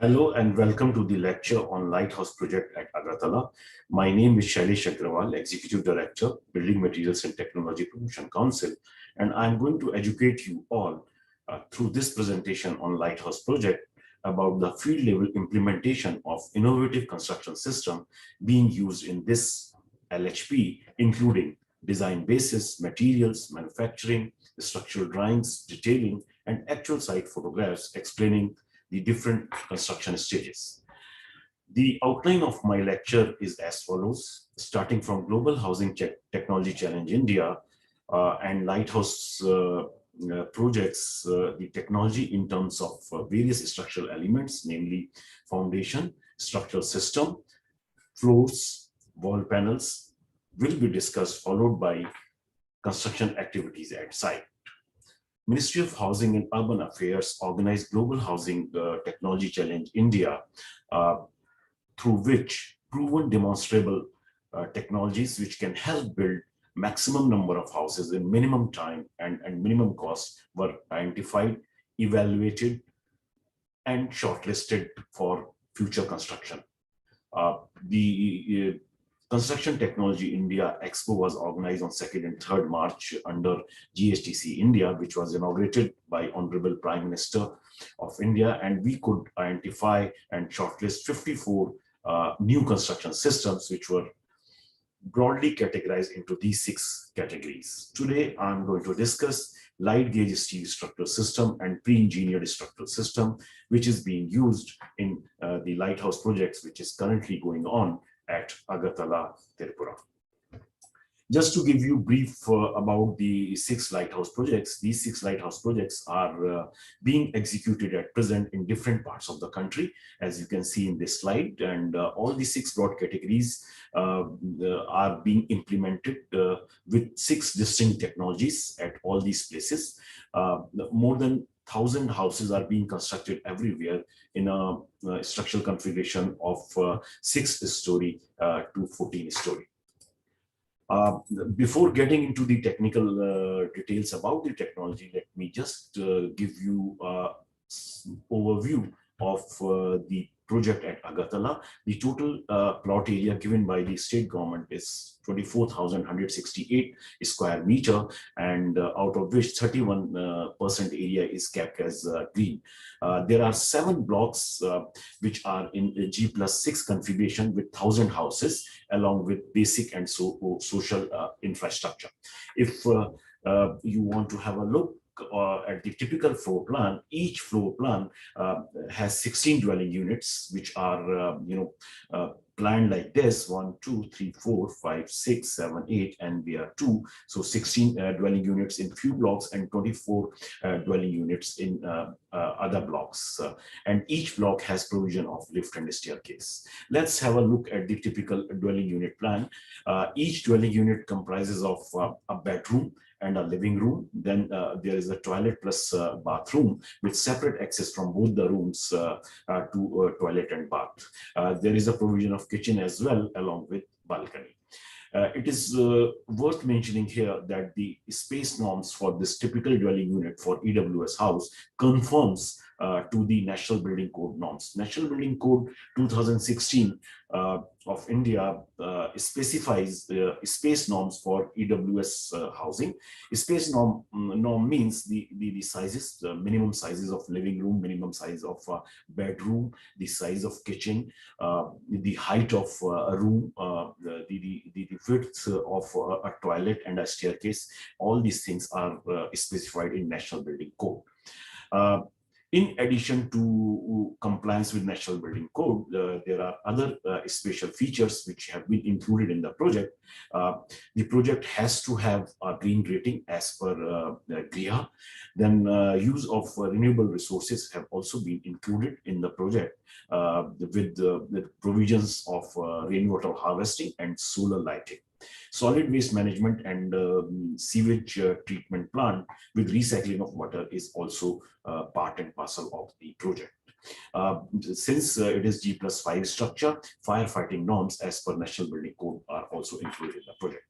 Hello and welcome to the lecture on Lighthouse Project at Agartala. My name is Shailesh Agrawal, Executive Director, Building Materials and Technology Promotion Council, and I'm going to educate you all through this presentation on Lighthouse Project about the field level implementation of innovative construction system being used in this LHP, including design basis, materials, manufacturing, structural drawings, detailing, and actual site photographs explaining the different construction stages. The outline of my lecture is as follows, starting from Global Housing Technology Challenge India and Lighthouse projects, the technology in terms of various structural elements, namely foundation, structural system, floors, wall panels, will be discussed, followed by construction activities at site. Ministry of Housing and Urban Affairs organized Global Housing Technology Challenge India, uh, through which proven demonstrable technologies which can help build maximum number of houses in minimum time and minimum cost were identified, evaluated, and shortlisted for future construction. The Construction Technology India Expo was organized on 2nd and 3rd March under GHTC India, which was inaugurated by Honorable Prime Minister of India, and we could identify and shortlist 54 new construction systems, which were broadly categorized into these 6 categories. Today, I'm going to discuss light gauge steel structural system and pre-engineered structural system, which is being used in the Lighthouse projects, which is currently going on at Agartala, Tripura. Just to give you brief about the 6 lighthouse projects, these 6 lighthouse projects are being executed at present in different parts of the country, as you can see in this slide, and all the 6 broad categories are being implemented with 6 distinct technologies at all these places. More than 1,000 houses are being constructed everywhere in a structural configuration of 6-story to 14-story. Before getting into the technical details about the technology, let me just give you an overview of the project at Agartala. The total plot area given by the state government is 24,168 square meter, and out of which 31% area is kept as green. There are 7 blocks which are in G+6 configuration with 1,000 houses, along with basic and social infrastructure. If you want to have a look at the typical floor plan, each floor plan has 16 dwelling units, which are planned like this: 1, 2, 3, 4, 5, 6, 7, 8, and we are 2. So 16 dwelling units in few blocks and 24 dwelling units in other blocks. And each block has provision of lift and staircase. Let's have a look at the typical dwelling unit plan. Each dwelling unit comprises of a bedroom and a living room. Then there is a toilet plus bathroom with separate access from both the rooms to toilet and bath. There is a provision of kitchen as well, along with balcony. It is worth mentioning here that the space norms for this typical dwelling unit for EWS house conforms to the National Building Code norms. National Building Code 2016 of India specifies space norms for EWS housing. Space norm means the sizes, the minimum sizes of living room, minimum size of bedroom, the size of kitchen, the height of a room, the width of a toilet and a staircase. All these things are specified in National Building Code. In addition to compliance with National Building Code, there are other special features which have been included in the project. The project has to have a green rating as per GRIA. Then use of renewable resources have also been included in the project with provisions of rainwater harvesting and solar lighting. Solid waste management and sewage treatment plant with recycling of water is also part and parcel of the project. Since it is G+5 structure, firefighting norms as per National Building Code are also included in the project.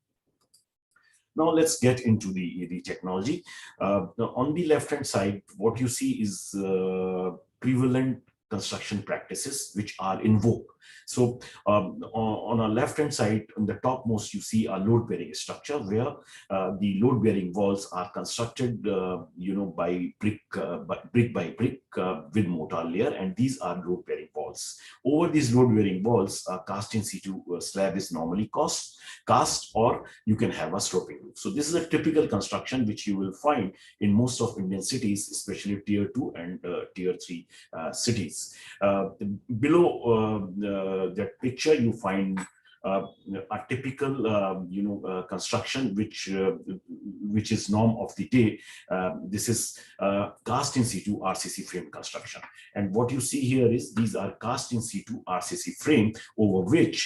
Now let's get into the technology. On the left-hand side, what you see is prevalent construction practices which are in vogue. So on our left hand side, on the topmost, you see a load bearing structure where the load bearing walls are constructed, by brick by brick with mortar layer, and these are load bearing walls. Over these load bearing walls, cast in situ slab is normally cast, or you can have a sloping roof. So this is a typical construction which you will find in most of Indian cities, especially tier 2 and tier 3 cities. Below that picture, you find a typical construction which is norm of the day. This is cast in situ RCC frame construction, and what you see here is these are cast in situ RCC frame over which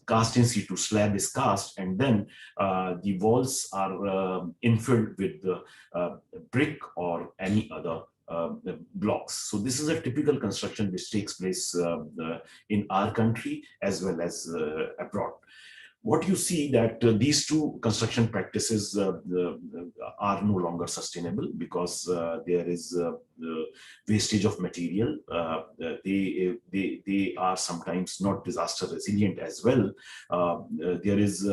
cast in situ slab is cast, and then the walls are infilled with brick or any other blocks. So this is a typical construction which takes place in our country as well as abroad. What you see that these two construction practices are no longer sustainable because there is wastage of material. They are sometimes not disaster resilient as well. There is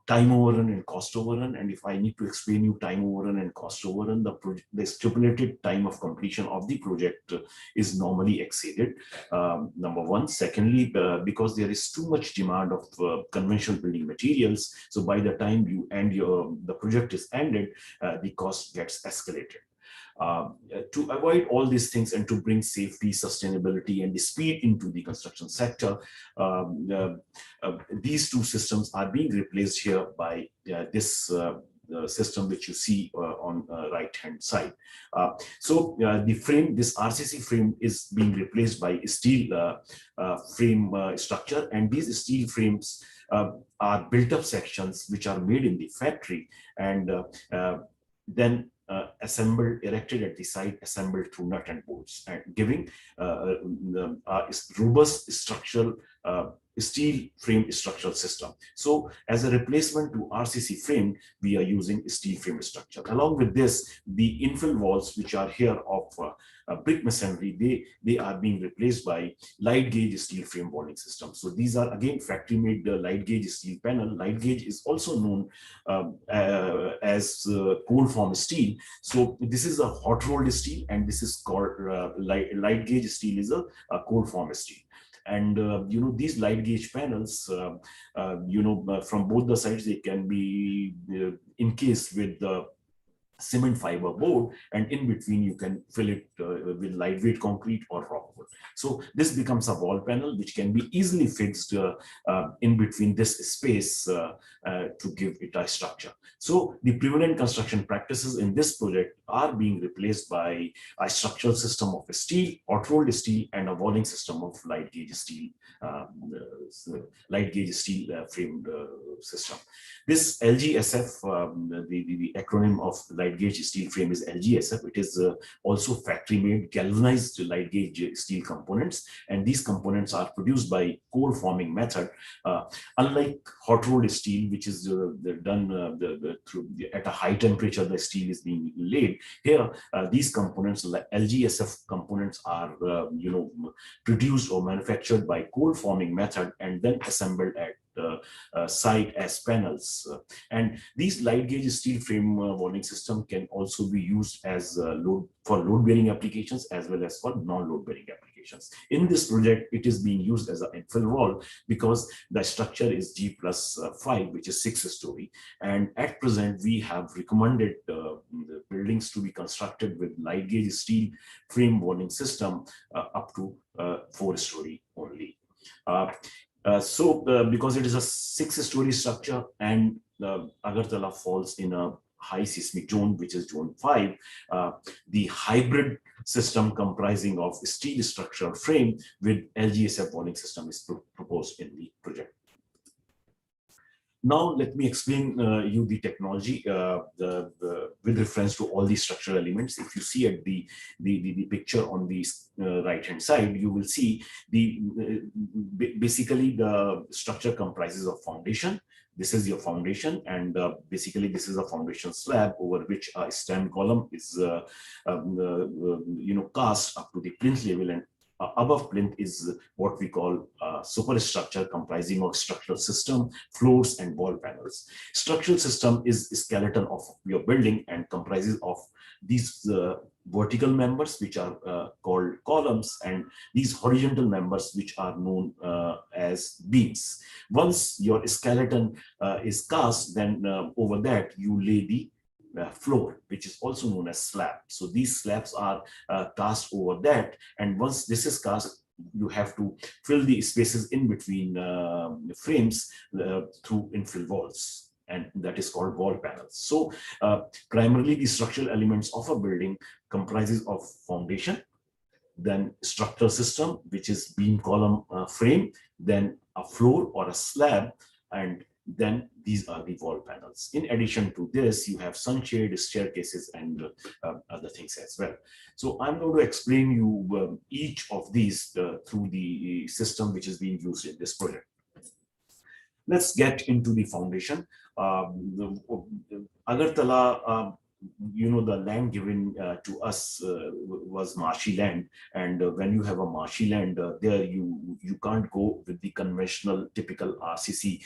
time overrun and cost overrun. And if I need to explain you time overrun and cost overrun, the stipulated time of completion of the project is normally exceeded. Number one. Secondly, because there is too much demand of conventional building materials, so by the time you end the project is ended, the cost gets escalated. To avoid all these things and to bring safety, sustainability, and the speed into the construction sector, these two systems are being replaced here by this system which you see on right hand side. So the frame, this RCC frame, is being replaced by steel frame structure, and these steel frames are built up sections which are made in the factory and then assembled, erected at the site, assembled through nut and bolts, and giving robust structural steel frame structural system. So as a replacement to RCC frame, we are using steel frame structure. Along with this, the infill walls, which are here of brick masonry, they are being replaced by light gauge steel frame bonding system. So these are again factory made light gauge steel panel. Light gauge is also known as cold form steel. So this is a hot rolled steel, and this is called light gauge steel is a cold form steel. And these light gauge panels, from both the sides, they can be encased with the cement fiber board, and in between you can fill it with lightweight concrete or rockwood. So this becomes a wall panel which can be easily fixed in between this space to give it a structure. So the prevalent construction practices in this project are being replaced by a structural system of steel, hot rolled steel, and a walling system of light gauge steel, framed system. This LGSF, the acronym of light gauge steel frame is LGSF. It is also factory made galvanized light gauge steel components, and these components are produced by cold forming method. Unlike hot rolled steel, which is done at a high temperature, the steel is being laid. Here, these components, like LGSF components, are produced or manufactured by cold forming method and then assembled at site as panels. And these light gauge steel frame bonding system can also be used as load bearing applications as well as for non-load bearing applications. In this project, it is being used as an infill wall because the structure is G+5, which is 6-story. And at present, we have recommended the buildings to be constructed with light gauge steel frame bonding system up to 4-story only. Because it is a 6-story structure and Agartala falls in a high seismic zone, which is zone 5, the hybrid system comprising of steel structural frame with LGSF bonding system is proposed in the project. Now, let me explain you the technology with reference to all these structural elements. If you see at the picture on the right hand side, you will see basically the structure comprises of foundation, This is your foundation, and basically this is a foundation slab over which a stem column is cast up to the plinth level, and above plinth is what we call superstructure, comprising of structural system, floors, and wall panels. Structural system is skeleton of your building and comprises of these vertical members, which are called columns, and these horizontal members, which are known as beams. Once your skeleton is cast, then over that you lay the floor, which is also known as slab. So these slabs are cast over that, and once this is cast, you have to fill the spaces in between frames through infill walls, and that is called wall panels. So primarily the structural elements of a building comprises of foundation, then structural system, which is beam, column, frame, then a floor or a slab, and then these are the wall panels. In addition to this, you have sunshade, staircases, and other things as well. So I'm going to explain you each of these through the system which is being used in this project. Let's get into the foundation. Agartala, the land given to us was marshy land, and when you have a marshy land, there you can't go with the conventional typical RCC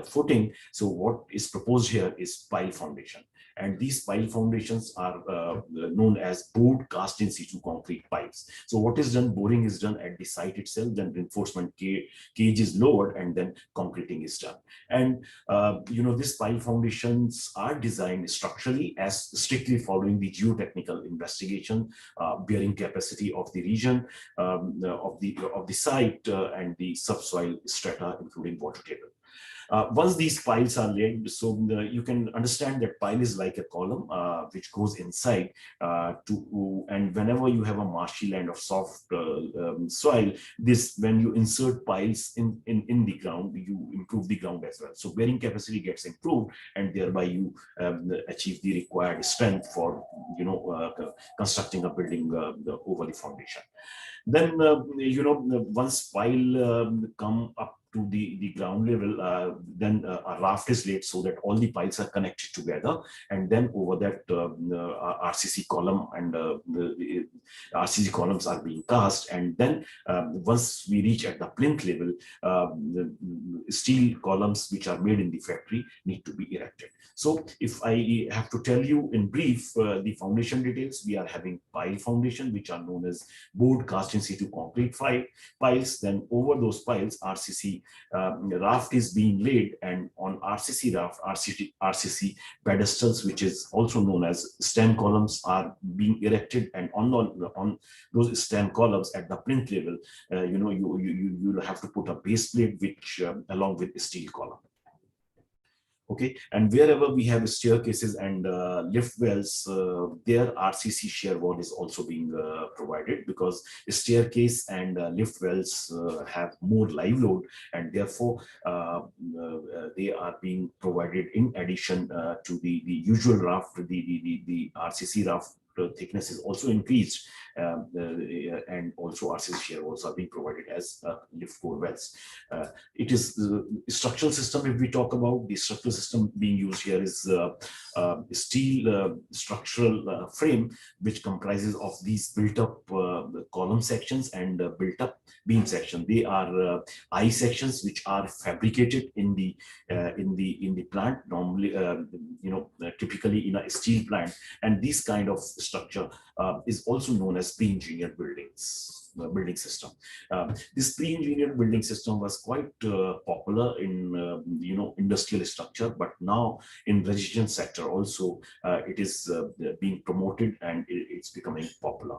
footing. So what is proposed here is pile foundation, and these pile foundations are known as bored cast in situ concrete piles. So what is done? Boring is done at the site itself, then reinforcement cage is lowered, and then concreting is done. And these pile foundations are designed structurally as strictly following the geotechnical investigation, bearing capacity of the region, of the site, and the subsoil strata, including water table. Once these piles are laid, so you can understand that pile is like a column which goes inside and whenever you have a marshy land of soft soil, when you insert piles in the ground, you improve the ground as well. So bearing capacity gets improved, and thereby you achieve the required strength for constructing a building over the foundation. Then once pile come up to the ground level, then a raft is laid so that all the piles are connected together, and then over that RCC column and the RCC columns are being cast, and then once we reach at the plinth level, the steel columns which are made in the factory need to be erected. So if I have to tell you in brief the foundation details, we are having pile foundation, which are known as bored cast in situ concrete piles. Then over those piles, RCC raft is being laid, and on RCC raft, RCC pedestals, which is also known as stem columns, are being erected, and on those stem columns at the plinth level, you'll have to put a base plate, which along with a steel column. Okay, and wherever we have staircases and lift wells, there RCC shear wall is also being provided, because staircase and lift wells have more live load, and therefore they are being provided in addition to the usual raft. The RCC raft thickness is also increased, and also RCC shear walls are being provided as lift core wells. It is structural system. If we talk about the structural system being used here, is steel structural frame, which comprises of these built up column sections and built up beam section. They are I sections which are fabricated in the plant, normally typically in a steel plant, and this kind of structure is also known as pre-engineered building system. This pre-engineered building system was quite popular in industrial structure, but now in residential sector also it is being promoted, and it's becoming popular.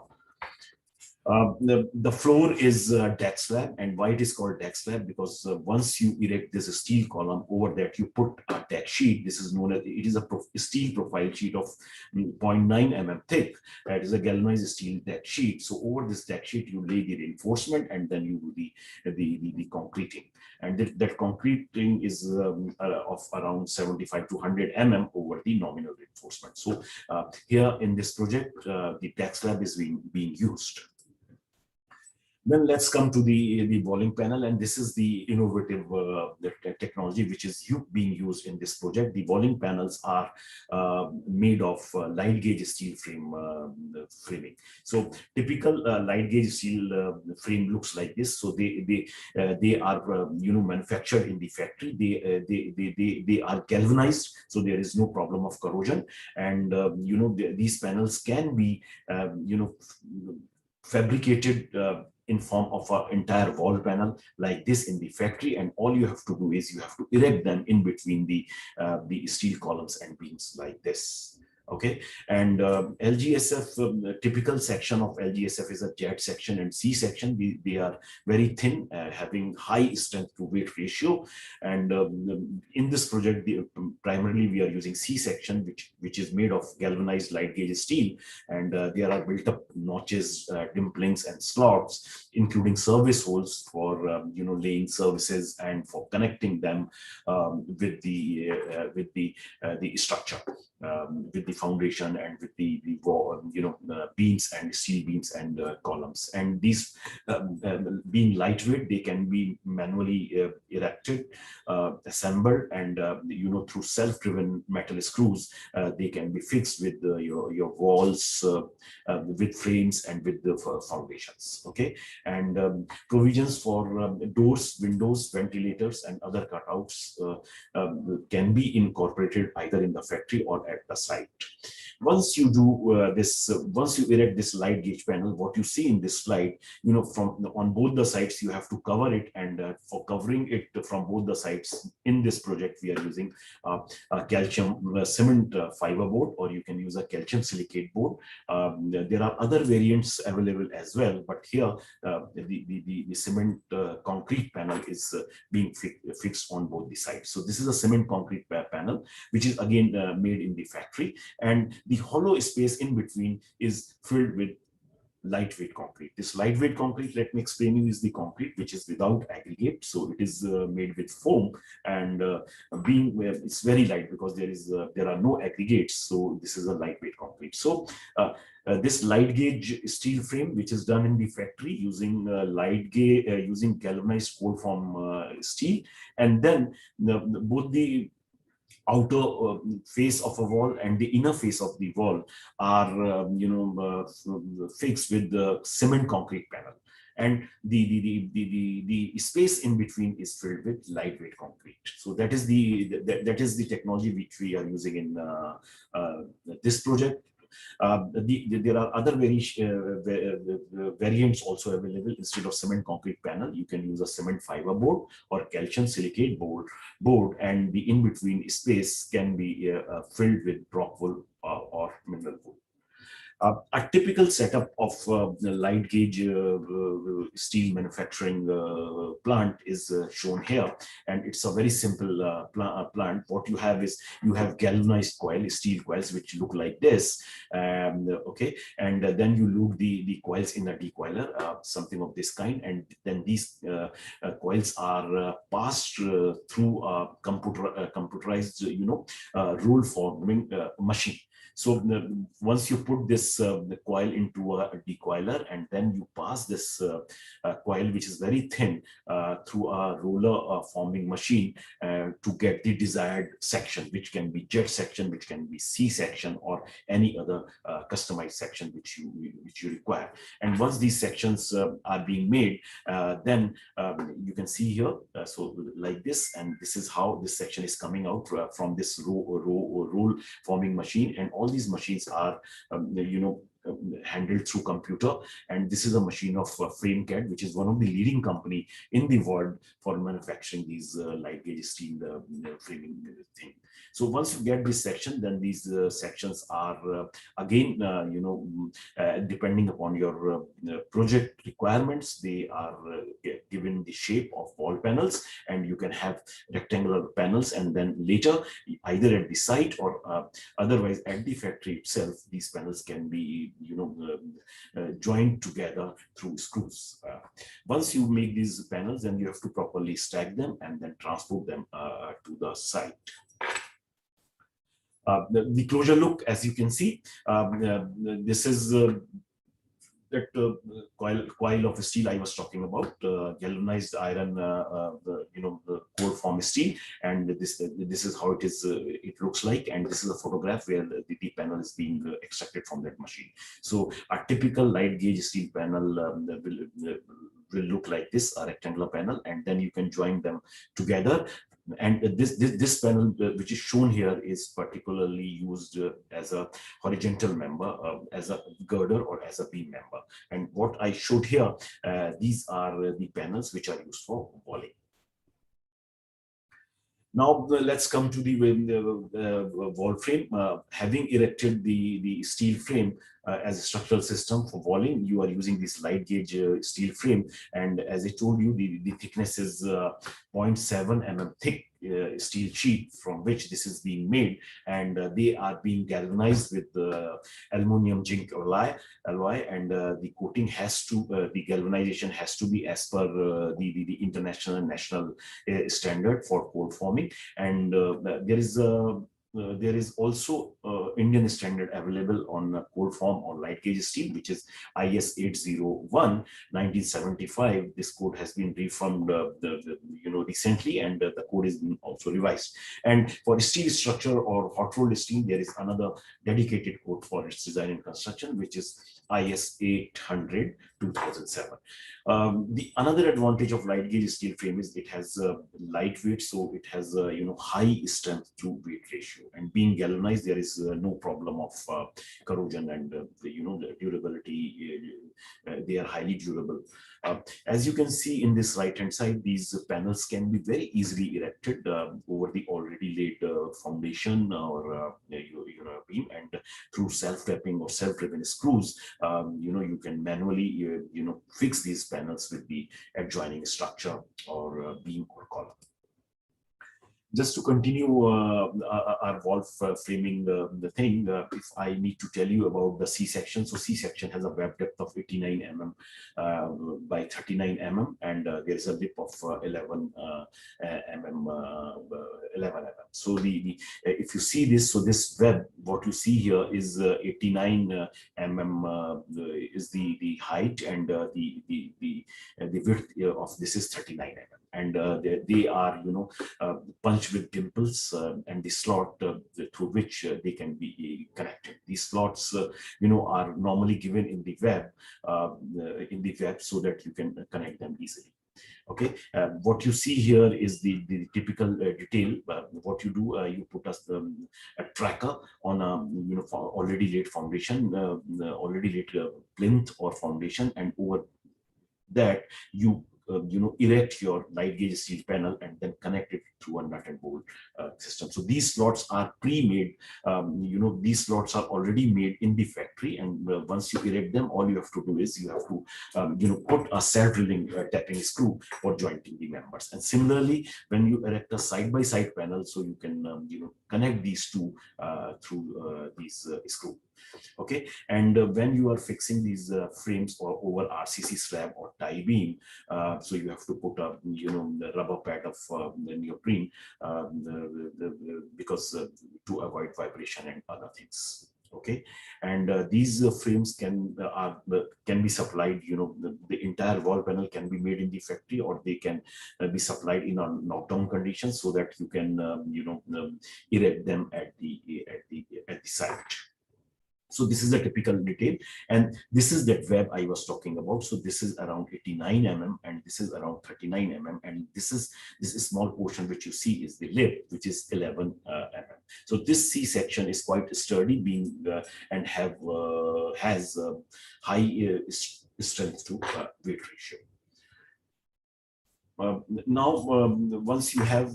The floor is deck slab, and why it is called deck slab? Because once you erect this steel column, over that you put a deck sheet. This is known as, it is a steel profile sheet of 0.9 mm thick. That is a galvanized steel deck sheet. So over this deck sheet you lay the reinforcement, and then you do the concreting, and that concreting is of around 75 to 100 mm over the nominal reinforcement. So here in this project, the deck slab is being used. Then let's come to the walling panel, and this is the innovative technology which is being used in this project. The walling panels are made of light gauge steel framing. So typical light gauge steel frame looks like this. So they are manufactured in the factory. They are galvanized, so there is no problem of corrosion, and these panels can be fabricated in form of an entire wall panel like this in the factory, and all you have to do is you have to erect them in between the steel columns and beams like this. Okay, and LGSF, typical section of LGSF is a jet section and C section. They are very thin, having high strength to weight ratio. And in this project, primarily we are using C section, which is made of galvanized light gauge steel, and there are built up notches, dimplings, and slots, including service holes for laying services and for connecting them with the structure, with the foundation and with the beams and steel beams and columns. And these being lightweight, they can be manually erected, assembled, and through self-driven metal screws, they can be fixed with your walls, with frames, and with the foundations. Okay, and provisions for doors, windows, ventilators, and other cutouts can be incorporated either in the factory or at the site. Once you do once you erect this light gauge panel, what you see in this slide, from on both the sides, you have to cover it, and for covering it from both the sides in this project, we are using a calcium cement fiber board, or you can use a calcium silicate board. There are other variants available as well, but here the cement concrete panel is being fixed on both the sides. So this is a cement concrete panel, which is again made in the factory, and the hollow space in between is filled with lightweight concrete. This lightweight concrete, let me explain you, is the concrete which is without aggregate. So it is made with foam, and it's very light because there are no aggregates. So this is a lightweight concrete. So this light gauge steel frame, which is done in the factory using using galvanized cold form steel, and then both the outer face of a wall and the inner face of the wall are fixed with the cement concrete panel, and the space in between is filled with lightweight concrete. So that is the technology which we are using in this project. There are other variants also available. Instead of cement concrete panel, you can use a cement fiber board or calcium silicate board, and the in-between space can be filled with rock wool or mineral wool. A typical setup of the light gauge steel manufacturing plant is shown here, and it's a very simple plant. What you have is you have galvanized steel coils which look like this, okay, and then you loop the coils in a decoiler, something of this kind, and then these coils are passed through a computerized roll forming machine. So once you put this coil into a decoiler, and then you pass this coil, which is very thin, through a roller forming machine to get the desired section, which can be jet section, which can be C section, or any other customized section which you require. And once these sections are being made, then you can see here, so like this, and this is how this section is coming out from this roll forming machine, and all these machines are handled through computer. And this is a machine of FrameCAD, which is one of the leading company in the world for manufacturing these light gauge steel framing thing. So once you get this section, then these sections are again depending upon your project requirements, they are given the shape of wall panels, and you can have rectangular panels, and then later either at the site or otherwise at the factory itself, these panels can be joined together through screws. Once you make these panels, then you have to properly stack them and then transport them to the site. The closure look, as you can see, this is that coil of steel I was talking about, galvanized iron, the core form steel, and this is how it looks like, and this is a photograph where the panel is being extracted from that machine. So a typical light gauge steel panel will look like this, a rectangular panel, and then you can join them together. And this panel, which is shown here, is particularly used as a horizontal member, as a girder, or as a beam member. And what I showed here, these are the panels which are used for walling. Now let's come to the wall frame. Having erected the steel frame as a structural system for walling, you are using this light gauge steel frame, and as I told you, the thickness is 0.7 mm thick steel sheet from which this is being made, and they are being galvanized with aluminum zinc alloy, and the coating has to, the galvanization has to be as per the international and national standard for cold forming. And there is also Indian standard available on cold form or light gauge steel, which is IS 801 1975. This code has been reformed recently, and the code is also revised. And for steel structure or hot rolled steel, there is another dedicated code for its design and construction, which is IS 800 2007. The another advantage of light gauge steel frame is it has lightweight, so it has high strength to weight ratio, and being galvanized, there is no problem of corrosion, and the durability. They are highly durable. As you can see in this right hand side, these panels can be very easily erected over the already laid foundation or beam, and through self-tapping or self-driven screws, you can manually fix these panels with the adjoining structure or beam or column. Just to continue our wall framing the thing, if I need to tell you about the C-section. So C-section has a web depth of 89 mm by 39 mm, and there is a lip of 11 mm. So if you see this, so this web, what you see here is 89 mm is the height, and the width of this is 39 mm, and they are punched with dimples and the slot through which they can be connected. These slots are normally given in the web so that you can connect them easily. Okay, what you see here is the typical detail. What you do, you put a tracker on a already laid foundation, already laid plinth or foundation, and over that you erect your light gauge steel panel and then connect it through a nut and bolt system. So these slots are pre-made. These slots are already made in the factory, and once you erect them, all you have to do is you have to put a self-drilling tapping screw for jointing the members. And similarly, when you erect a side-by-side panel, so you can connect these two through these screw. Okay, and when you are fixing these frames or over RCC slab or tie beam, so you have to put a the rubber pad of neoprene because to avoid vibration and other things. Okay, and these frames can be supplied. The entire wall panel can be made in the factory, or they can be supplied in a knockdown condition, so that you can erect them at the site. So this is a typical detail, and this is that web I was talking about. So this is around 89 mm, and this is around 39 mm, and this small portion which you see is the lip, which is 11 mm. So this C section is quite sturdy, being and has high strength to weight ratio. Now, once you have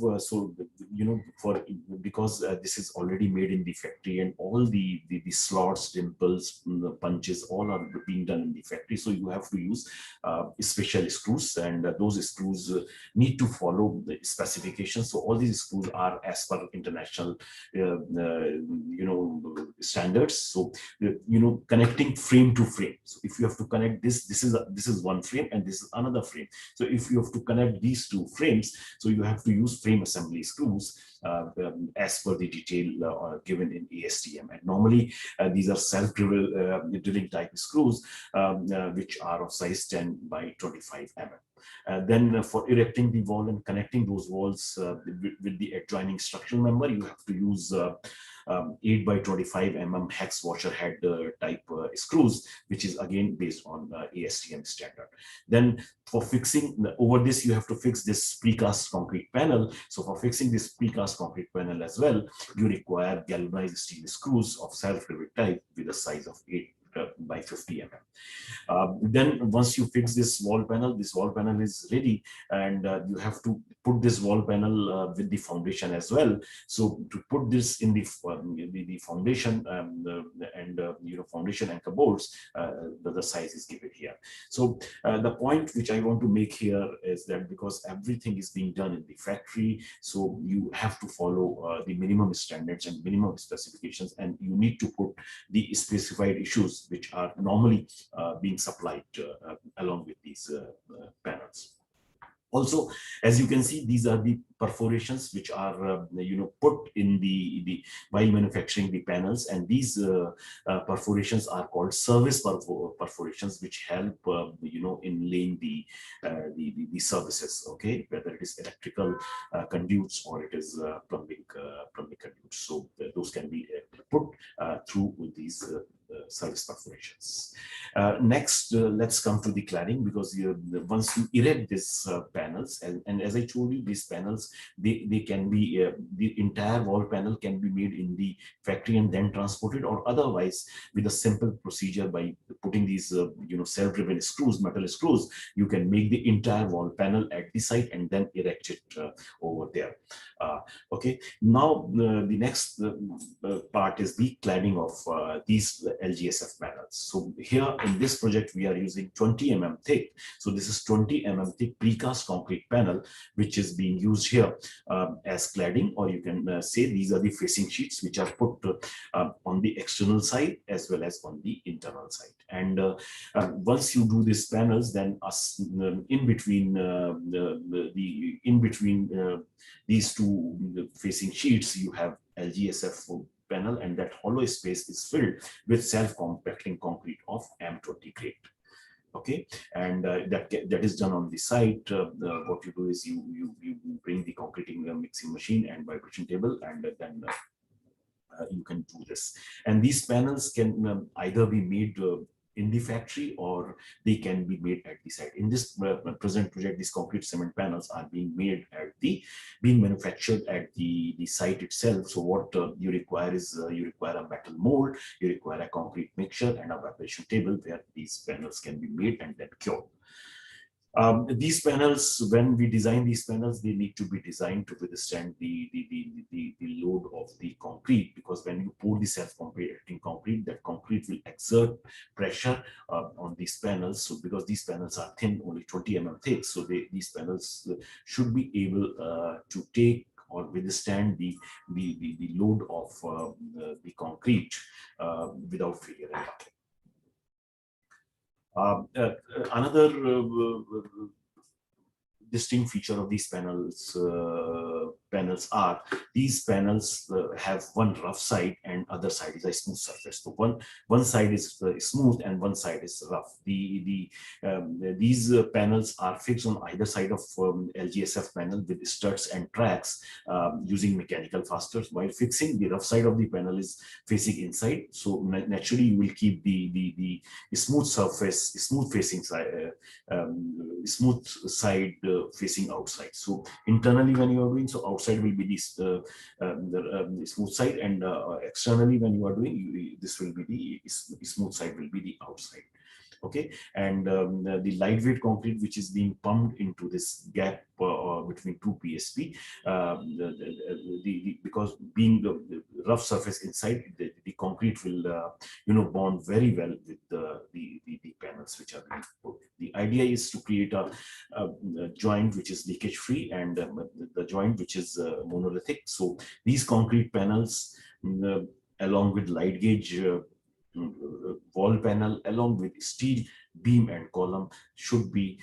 because this is already made in the factory, and all the slots, dimples, the punches, all are being done in the factory. So you have to use special screws, and those screws need to follow the specifications. So all these screws are as per international standards. So connecting frame to frame. So if you have to connect this is one frame, and this is another frame. So if you have to connect connect these two frames, so you have to use frame assembly screws as per the detail given in ASTM. And normally these are self-drilling type screws which are of size 10 by 25 mm. Then for erecting the wall and connecting those walls with the adjoining structural member, you have to use 8 by 25 mm hex washer head type screws, which is again based on ASTM standard. Then for fixing over this, you have to fix this precast concrete panel. So for fixing this precast concrete panel as well, you require galvanized steel screws of self-rivet type with a size of 8 by 50 mm. Then once you fix this wall panel is ready, and you have to put this wall panel with the foundation as well. So to put this in the foundation and foundation anchor boards, the size is given here. So the point which I want to make here is that because everything is being done in the factory, so you have to follow the minimum standards and minimum specifications, and you need to put the specified issues which are normally being supplied along with these panels. Also, as you can see, these are the perforations which are put in the while manufacturing the panels, and these perforations are called service perforations, which help in laying the services, okay, whether it is electrical conduits or it is plumbing conduits. So those can be put through with these service perforations. Next, let's come to the cladding, because once you erect these panels, and as I told you, these panels, they can be the entire wall panel can be made in the factory and then transported, or otherwise with a simple procedure by putting these self-driven screws, metal screws, you can make the entire wall panel at the site and then erect it over there. Okay, now the next part is the cladding of these LGSF panels. So here in this project we are using 20 mm thick. So this is 20 mm thick precast concrete panel which is being used here as cladding, or you can say these are the facing sheets which are put on the external side as well as on the internal side. And once you do these panels, then in between these two facing sheets, you have LGSF panel, and that hollow space is filled with self-compacting concrete of M20 grade. Okay, and that is done on the site. What you do is you bring the concreting mixing machine and vibration table, and then you can do this. And these panels can either be made in the factory, or they can be made at the site. In this present project, these concrete cement panels are being manufactured at the site itself. So what you require is you require a metal mold, you require a concrete mixture, and a vibration table where these panels can be made and then cured. These panels, when we design these panels, they need to be designed to withstand the load of the concrete, because when you pour the self-compacting concrete, that concrete will exert pressure on these panels. So because these panels are thin, only 20 mm thick, so these panels should be able to take or withstand the load of the concrete without failure and buckling. Another distinct feature of these panels are these panels have one rough side and other side is a smooth surface. So one side is smooth and one side is rough. These panels are fixed on either side of LGSF panel with studs and tracks using mechanical fasteners. While fixing, the rough side of the panel is facing inside, so naturally you will keep the smooth surface, smooth facing side, smooth side facing outside. So internally when you are doing, so outside will be this the smooth side, and externally when you are doing, this will be the smooth side will be the outside. Okay, and the lightweight concrete which is being pumped into this gap between two PSP, because being the rough surface inside, the concrete will bond very well with the panels which are being put. The idea is to create a joint which is leakage free, and the joint which is monolithic. So these concrete panels, along with light gauge wall panel, along with steel beam and column should be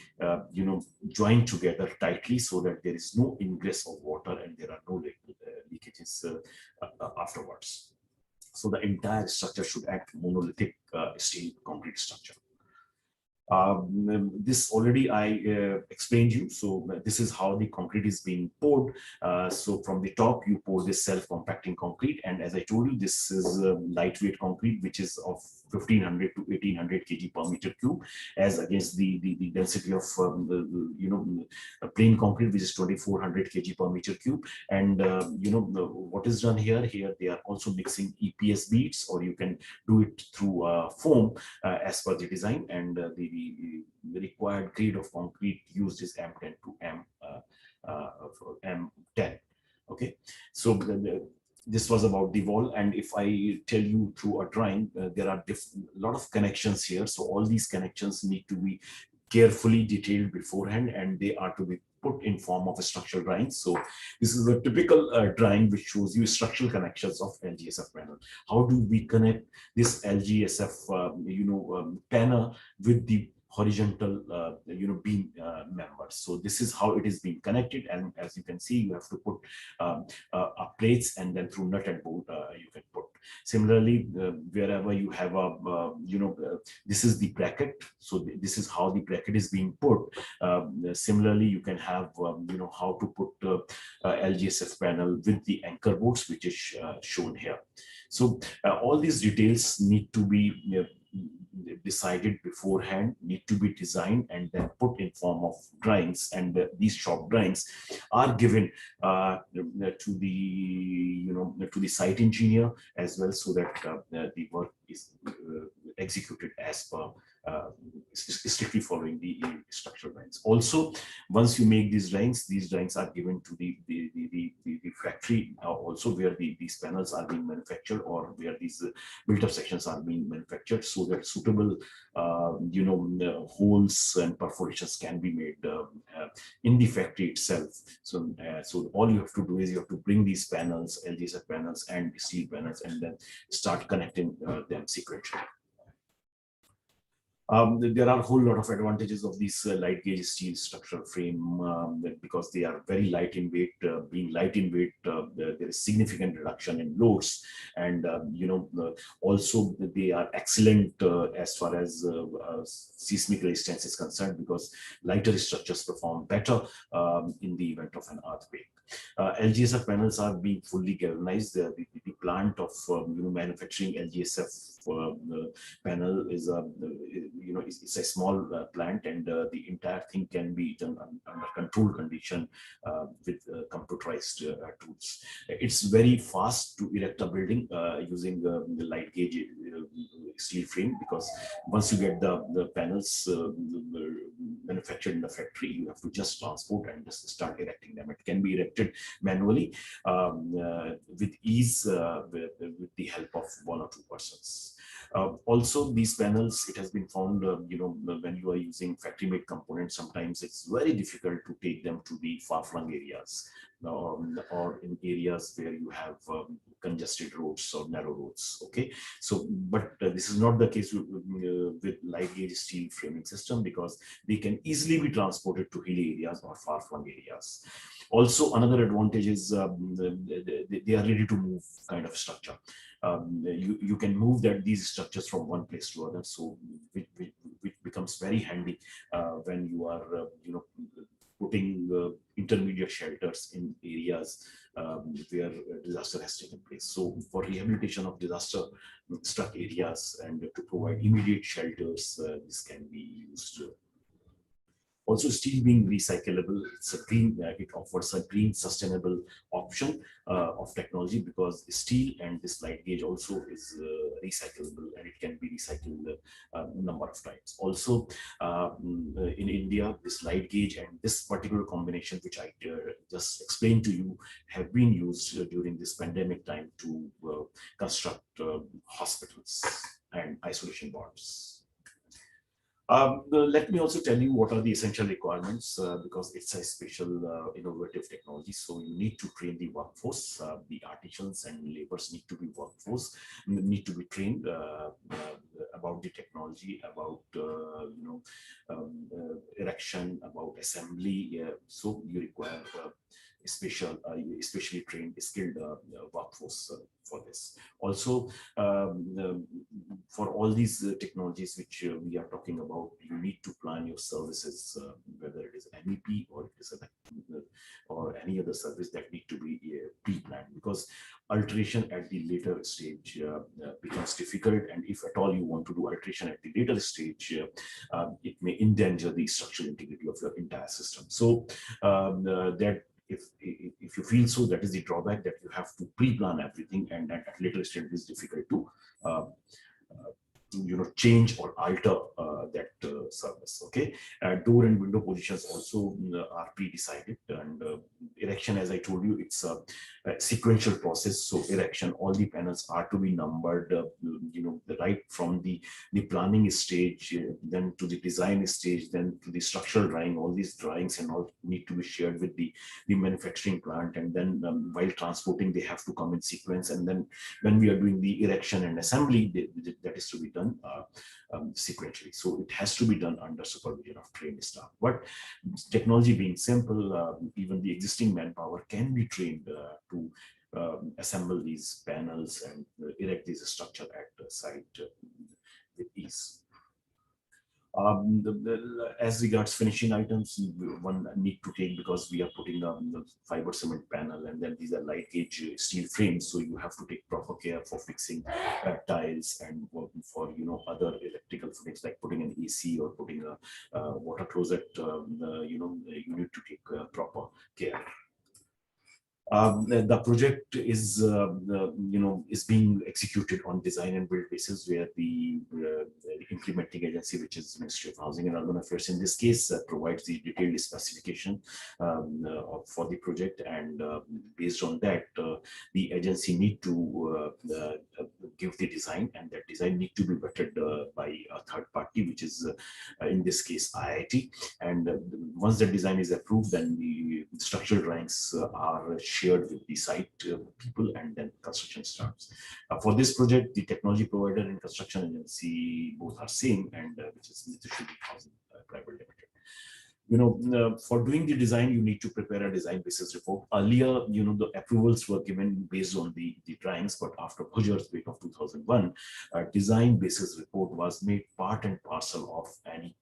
joined together tightly so that there is no ingress of water and there are no leakages afterwards. So the entire structure should act monolithic steel concrete structure. This already I explained you. So this is how the concrete is being poured. So from the top, you pour this self-compacting concrete. And as I told you, this is lightweight concrete, which is of 1500 to 1800 kg per meter cube, as against the density of plain concrete, which is 2400 kg per meter cube. And what is done here? Here they are also mixing EPS beads, or you can do it through foam as per the design. And the required grade of concrete used is M10 to M10. Okay, so this was about the wall. And if I tell you through a drawing, there are a lot of connections here. So all these connections need to be carefully detailed beforehand, and they are to be put in form of a structural drawing. So this is a typical drawing which shows you structural connections of LGSF panel. How do we connect this LGSF panel with the horizontal beam members? So this is how it is being connected, and as you can see, you have to put plates, and then through nut and bolt you can put. Similarly, wherever you have a this is the bracket, so this is how the bracket is being put. Similarly, you can have how to put LGSF panel with the anchor bolts, which is shown here. So all these details need to be decided beforehand, need to be designed and then put in form of drawings. And these shop drawings are given to the site engineer as well, so that the work is executed as per strictly following the structural drawings. Also, once you make these drawings are given to the factory also, where these panels are being manufactured, or where these built-up sections are being manufactured, so that suitable holes and perforations can be made in the factory itself. So all you have to do is you have to bring these panels, LGSF panels and steel panels, and then start connecting them sequentially. There are a whole lot of advantages of this light gauge steel structural frame, because they are very light in weight. Being light in weight, there is significant reduction in loads, and also they are excellent as far as seismic resistance is concerned, because lighter structures perform better in the event of an earthquake. LGSF panels are being fully galvanized. The plant of manufacturing LGSF panel is it's a small plant, and the entire thing can be done under controlled condition with computerized tools. It's very fast to erect a building using the light gauge steel frame, because once you get the panels manufactured in the factory, you have to just transport and just start erecting them. It can be erected manually with ease with the help of one or two persons. Also, these panels, it has been found, when you are using factory-made components, sometimes it's very difficult to take them to the far-flung areas, or in areas where you have congested roads or narrow roads. Okay, so but this is not the case with light gauge steel framing system, because they can easily be transported to hilly areas or far-flung areas. Also, another advantage is they are ready to move kind of structure. You can move these structures from one place to other, so which becomes very handy when you are putting intermediate shelters in areas where disaster has taken place. So for rehabilitation of disaster struck areas and to provide immediate shelters, this can be used. Also, steel being recyclable, it's a green, it offers a green sustainable option of technology, because steel and this light gauge also is recyclable, and it can be recycled a number of times. Also, in India, this light gauge and this particular combination, which I just explained to you, have been used during this pandemic time to construct hospitals and isolation wards. Let me also tell you what are the essential requirements, because it's a special innovative technology. So you need to train the workforce, the artisans and laborers need to be need to be trained. about the technology, about erection, about assembly. So you require especially trained, skilled workforce for this. Also, for all these technologies which we are talking about, you need to plan your services, whether it is MEP or it is or any other service that need to be pre-planned, because alteration at the later stage becomes difficult, and if at all you want to do alteration at the later stage, it may endanger the structural integrity of your entire system. So that if you feel so, that is the drawback, that you have to pre-plan everything, and at later stage it is difficult to uh, change or alter that service. Okay, door and window positions also are pre-decided, and erection, as I told you, it's a sequential process. So erection, all the panels are to be numbered, right from the planning stage, then to the design stage, then to the structural drawing. All these drawings and all need to be shared with the manufacturing plant, and then while transporting, they have to come in sequence, and then when we are doing the erection and assembly, that is to be done sequentially. So it has to be done under supervision of trained staff. But technology being simple, even the existing manpower can be trained to assemble these panels and erect these structure at the site with ease. As regards finishing items, one need to take, because we are putting the fiber cement panel, and then these are light gauge steel frames, so you have to take proper care for fixing tiles, and for other electrical fittings like putting an AC or putting a water closet. You need to take proper care. The project is is being executed on design and build basis, where the implementing agency, which is Ministry of Housing and Urban Affairs in this case, provides the detailed specification for the project, and based on that, the agency need to give the design, and that design need to be vetted by a third party, which is in this case IIT, and once the design is approved, then the structural drawings are shared with the site people, and then construction starts. For this project, the technology provider and construction agency both are same, and which is Mitsubishi Housing Private Limited. For doing the design, you need to prepare a design basis report. Earlier, the approvals were given based on the drawings, but after Bhuj earthquake of 2001, a design basis report was made part and parcel of any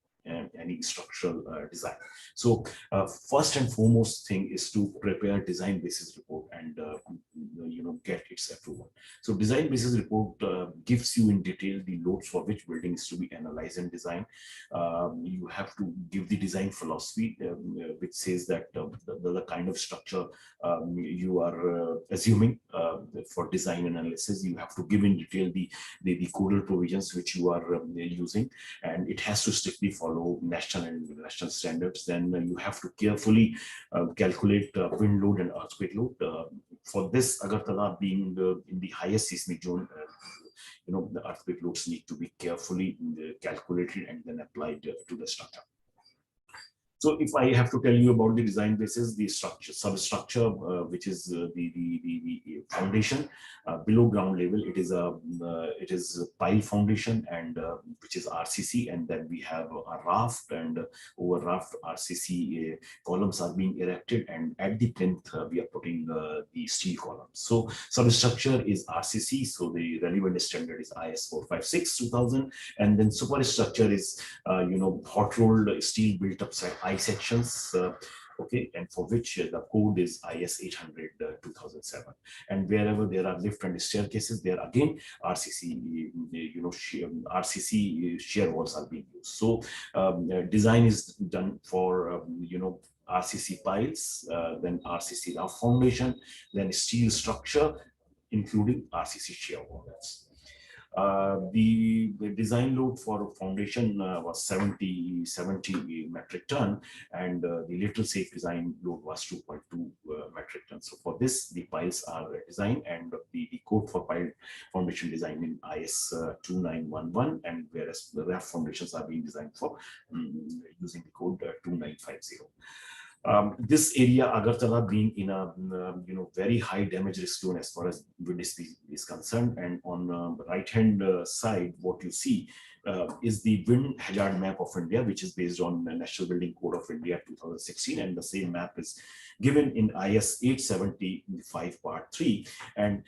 structural design. So first and foremost thing is to prepare design basis report and get its approval. So design basis report gives you in detail the loads for which building is to be analyzed and designed. You have to give the design philosophy, which says that the kind of structure you are assuming for design analysis. You have to give in detail the codal provisions which you are using, and it has to strictly follow national and international standards. Then you have to carefully calculate wind load and earthquake load. For this, Agartala being in the highest seismic zone, the earthquake loads need to be carefully calculated and then applied to the structure. So if I have to tell you about the design basis, the structure, substructure, which is the foundation below ground level, it is a pile foundation, and which is RCC, and then we have a raft, and over raft RCC columns are being erected, and at the plinth we are putting the steel columns. So substructure is RCC, so the relevant standard is IS 456/2000, and then superstructure is hot rolled steel built up I sections, okay, and for which the code is IS 800/2007. And wherever there are lift and staircases, there again RCC, RCC shear walls are being used. So design is done for RCC piles, then RCC rough foundation, then steel structure, including RCC shear walls. The design load for foundation was 70 metric ton, and the little safe design load was 2.2 metric ton. So for this, the piles are designed, and the code for pile foundation design in IS 2911, and whereas the rough foundations are being designed for using the code 2950. This area, Agartala, being in a very high damage risk zone as far as wind speed is concerned, and on the right hand side, what you see is the wind hazard map of India, which is based on the National Building Code of India 2016, and the same map is given in IS 875 Part 3. And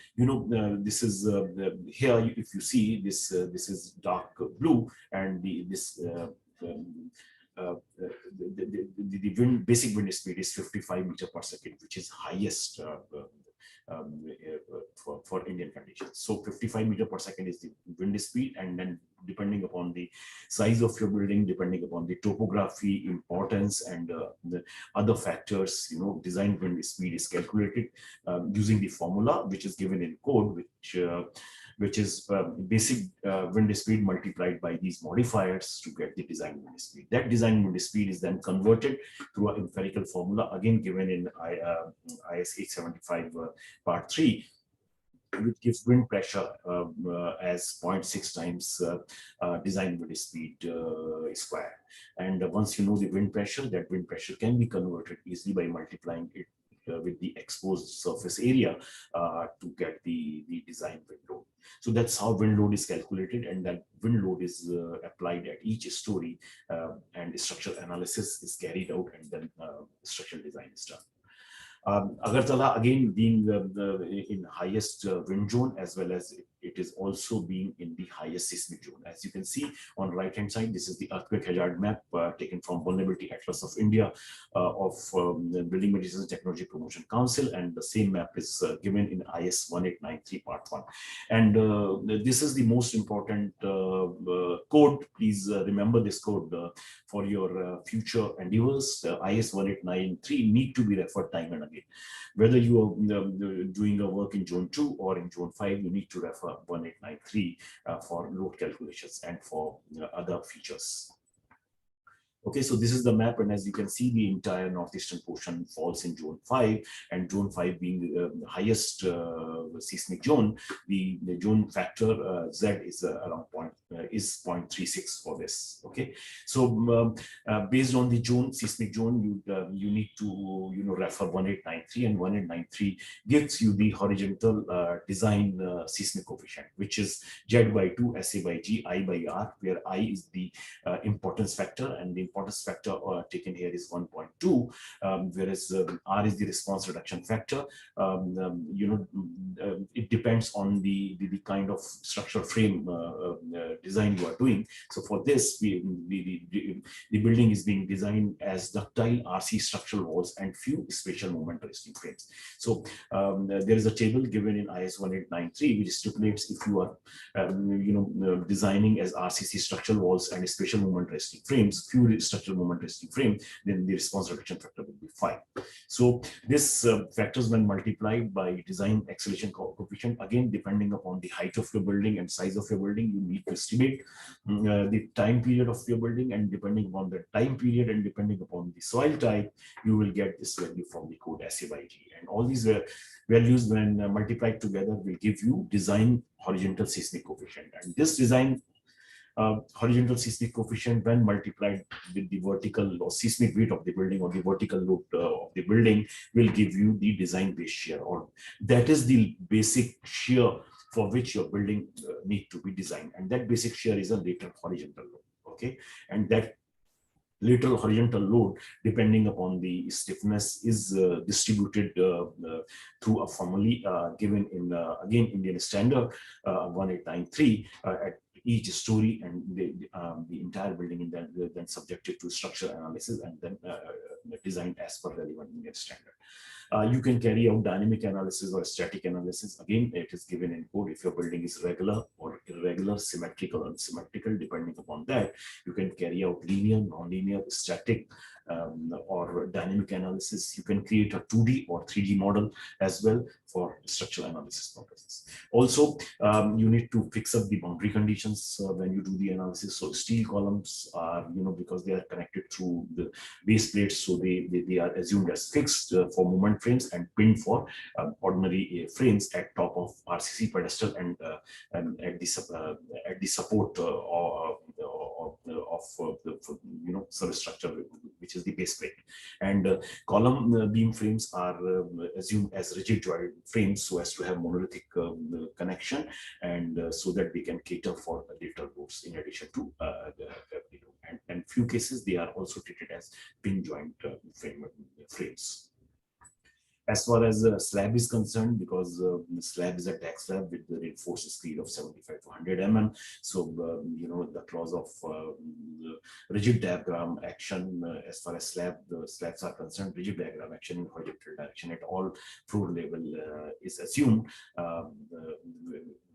this is here. If you see this, this is dark blue, and this. The basic wind speed is 55 meter per second, which is highest for Indian conditions. So 55 meter per second is the wind speed, and then depending upon the size of your building, depending upon the topography, importance, and the other factors, design wind speed is calculated using the formula which is given in code, which is basic wind speed multiplied by these modifiers to get the design wind speed. That design wind speed is then converted through an empirical formula, again given in IS 875 Part 3, which gives wind pressure as 0.6 times design wind speed square. And once you know the wind pressure, that wind pressure can be converted easily by multiplying it with the exposed surface area to get the design wind load. So that's how wind load is calculated, and that wind load is applied at each story, and structural analysis is carried out, and then structural design is done. Agartala, again, being in highest wind zone, as well as it is also being in the highest seismic zone. As you can see on the right hand side, this is the earthquake hazard map taken from Vulnerability Atlas of India of the Building Materials and Technology Promotion Council, and the same map is given in IS 1893 Part 1. And this is the most important code. Please remember this code for your future endeavors. IS 1893 need to be referred time and again. Whether you are doing a work in Zone 2 or in Zone 5, you need to refer 1893 for load calculations and for other features. Okay, so this is the map, and as you can see, the entire northeastern portion falls in Zone 5, and Zone 5 being the highest seismic zone, the zone factor Z is around 0.36 for this. Okay, so based on the seismic zone, you need to refer 1893, and 1893 gives you the horizontal design seismic coefficient, which is Z by 2, SA by G, I by R, where I is the importance factor, and the importance factor taken here is 1.2, whereas R is the response reduction factor. It depends on the kind of structural frame design you are doing. So for this, the building is being designed as ductile RC structural walls and few spatial moment resting frames. So there is a table given in IS 1893 which stipulates if you are designing as RCC structural walls and spatial moment resting frames, few structural moment resting frame, then the response reduction factor will be 5. So this factors when multiplied by design acceleration coefficient, again depending upon the height of your building and size of your building, you need to estimate the time period of your building, and depending upon the time period and depending upon the soil type, you will get this value from the code SA by G. And all these values, when multiplied together, will give you design horizontal seismic coefficient. And this design horizontal seismic coefficient, when multiplied with the vertical or seismic weight of the building or the vertical load of the building, will give you the design base shear, or that is the basic shear for which your building need to be designed. And that basic shear is a lateral horizontal load. Okay, and that lateral horizontal load, depending upon the stiffness, is distributed through a formula given in again Indian standard 1893 at each story, and the entire building is then subjected to structural analysis and then designed as per relevant Indian standard. You can carry out dynamic analysis or static analysis. Again, it is given in code. If your building is regular or irregular, symmetrical or unsymmetrical, depending upon that, you can carry out linear, non-linear, static, or dynamic analysis. You can create a 2D or 3D model as well for structural analysis purposes. Also, you need to fix up the boundary conditions when you do the analysis. So steel columns are, because they are connected through the base plates, so they are assumed as fixed for moment frames and pinned for ordinary frames at top of RCC pedestal and at the support of the service structure which is the base plate. And column beam frames are assumed as rigid joint frames so as to have monolithic connection, and so that they can cater for later loads in addition to the gravity load. And few cases they are also treated as pin joint frames. As far as the slab is concerned, because the slab is a tack slab with the reinforced steel of 75 to 100 so the clause of rigid diagram action as far as the slabs are concerned, rigid diagram action in horizontal direction at all floor level is assumed,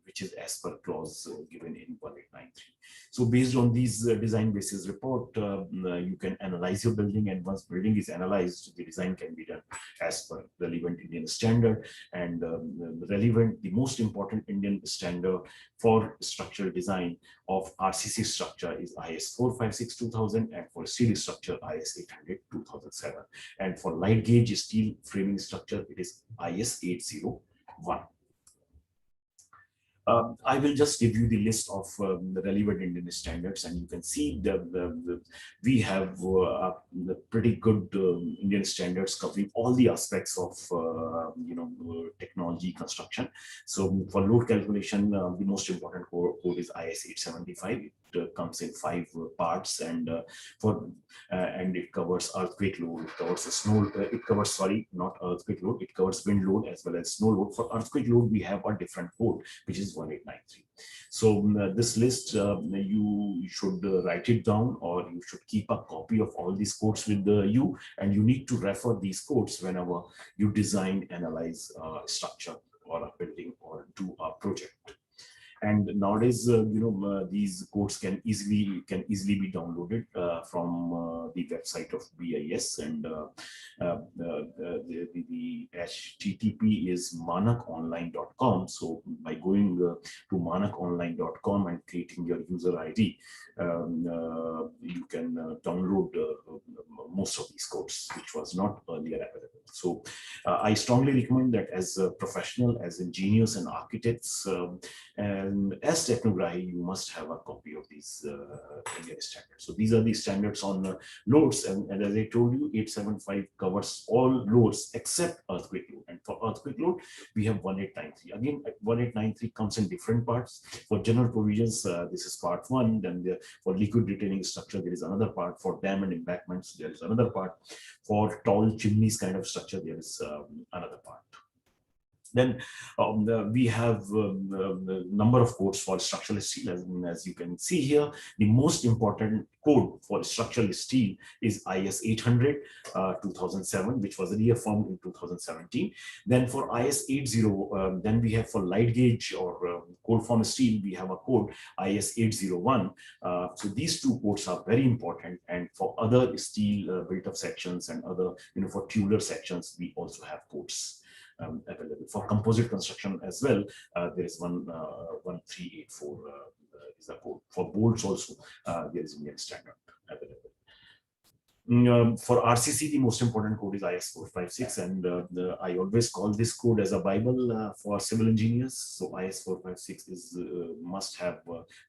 which is as per clause given in 1893. So based on these design basis report, you can analyze your building, and once building is analyzed, the design can be done as per relevant Indian standard. And the most important Indian standard for structural design of RCC structure is IS 456-2000, and for steel structure IS 800-2007, and for light gauge steel framing structure it is IS 801. I will just give you the list of the relevant Indian standards, and you can see we have the pretty good Indian standards covering all the aspects of technology construction. So for load calculation, the most important code is IS 875. It comes in 5 parts, and it covers earthquake load, it covers snow, it covers, sorry, not earthquake load, it covers wind load as well as snow load. For earthquake load, we have a different code, which is 1893. So this list, you should write it down, or you should keep a copy of all these codes with you, and you need to refer these codes whenever you design, analyze a structure or a building or do a project. And nowadays, these codes can easily be downloaded from the website of BIS, and the HTTP is manakonline.com. So by going to manakonline.com and creating your user ID, you can download most of these codes, which was not earlier available. So I strongly recommend that as a professional, as engineers and architects, and as technograhi, you must have a copy of these Indian standards. So these are the standards on loads, and as I told you, 875 covers all loads except earthquake load. And for earthquake load, we have 1893. Again, 1893 comes in different parts. For general provisions, this is part 1. Then for liquid retaining structure, there is another part. For dam and embankments, there is another part. For tall chimneys kind of structure, there is another part. Then we have the number of codes for structural steel. As you can see here, the most important code for structural steel is IS 800 2007, which was reaffirmed in 2017. Then for IS 80, then we have for light gauge or cold form steel, we have a code IS 801. So these two codes are very important. And for other steel built-up sections and other, for tubular sections, we also have codes available. For composite construction as well, there is 1384 is a code. For bolts also, there is Indian standard available. For RCC, the most important code is IS 456, and I always call this code as a Bible for civil engineers. So IS 456 is must-have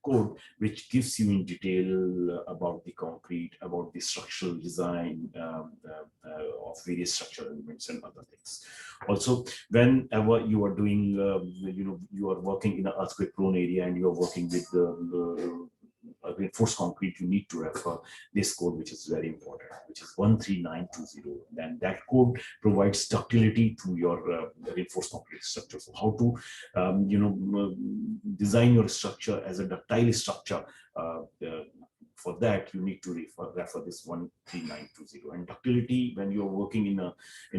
code which gives you in detail about the concrete, about the structural design of various structural elements and other things. Also, whenever you are doing, you are working in an earthquake-prone area and you are working with reinforced concrete, you need to refer this code, which is very important, which is 13920. Then that code provides ductility to your reinforced concrete structure. So how to design your structure as a ductile structure. For that, you need to refer this 13920. And ductility, when you're working in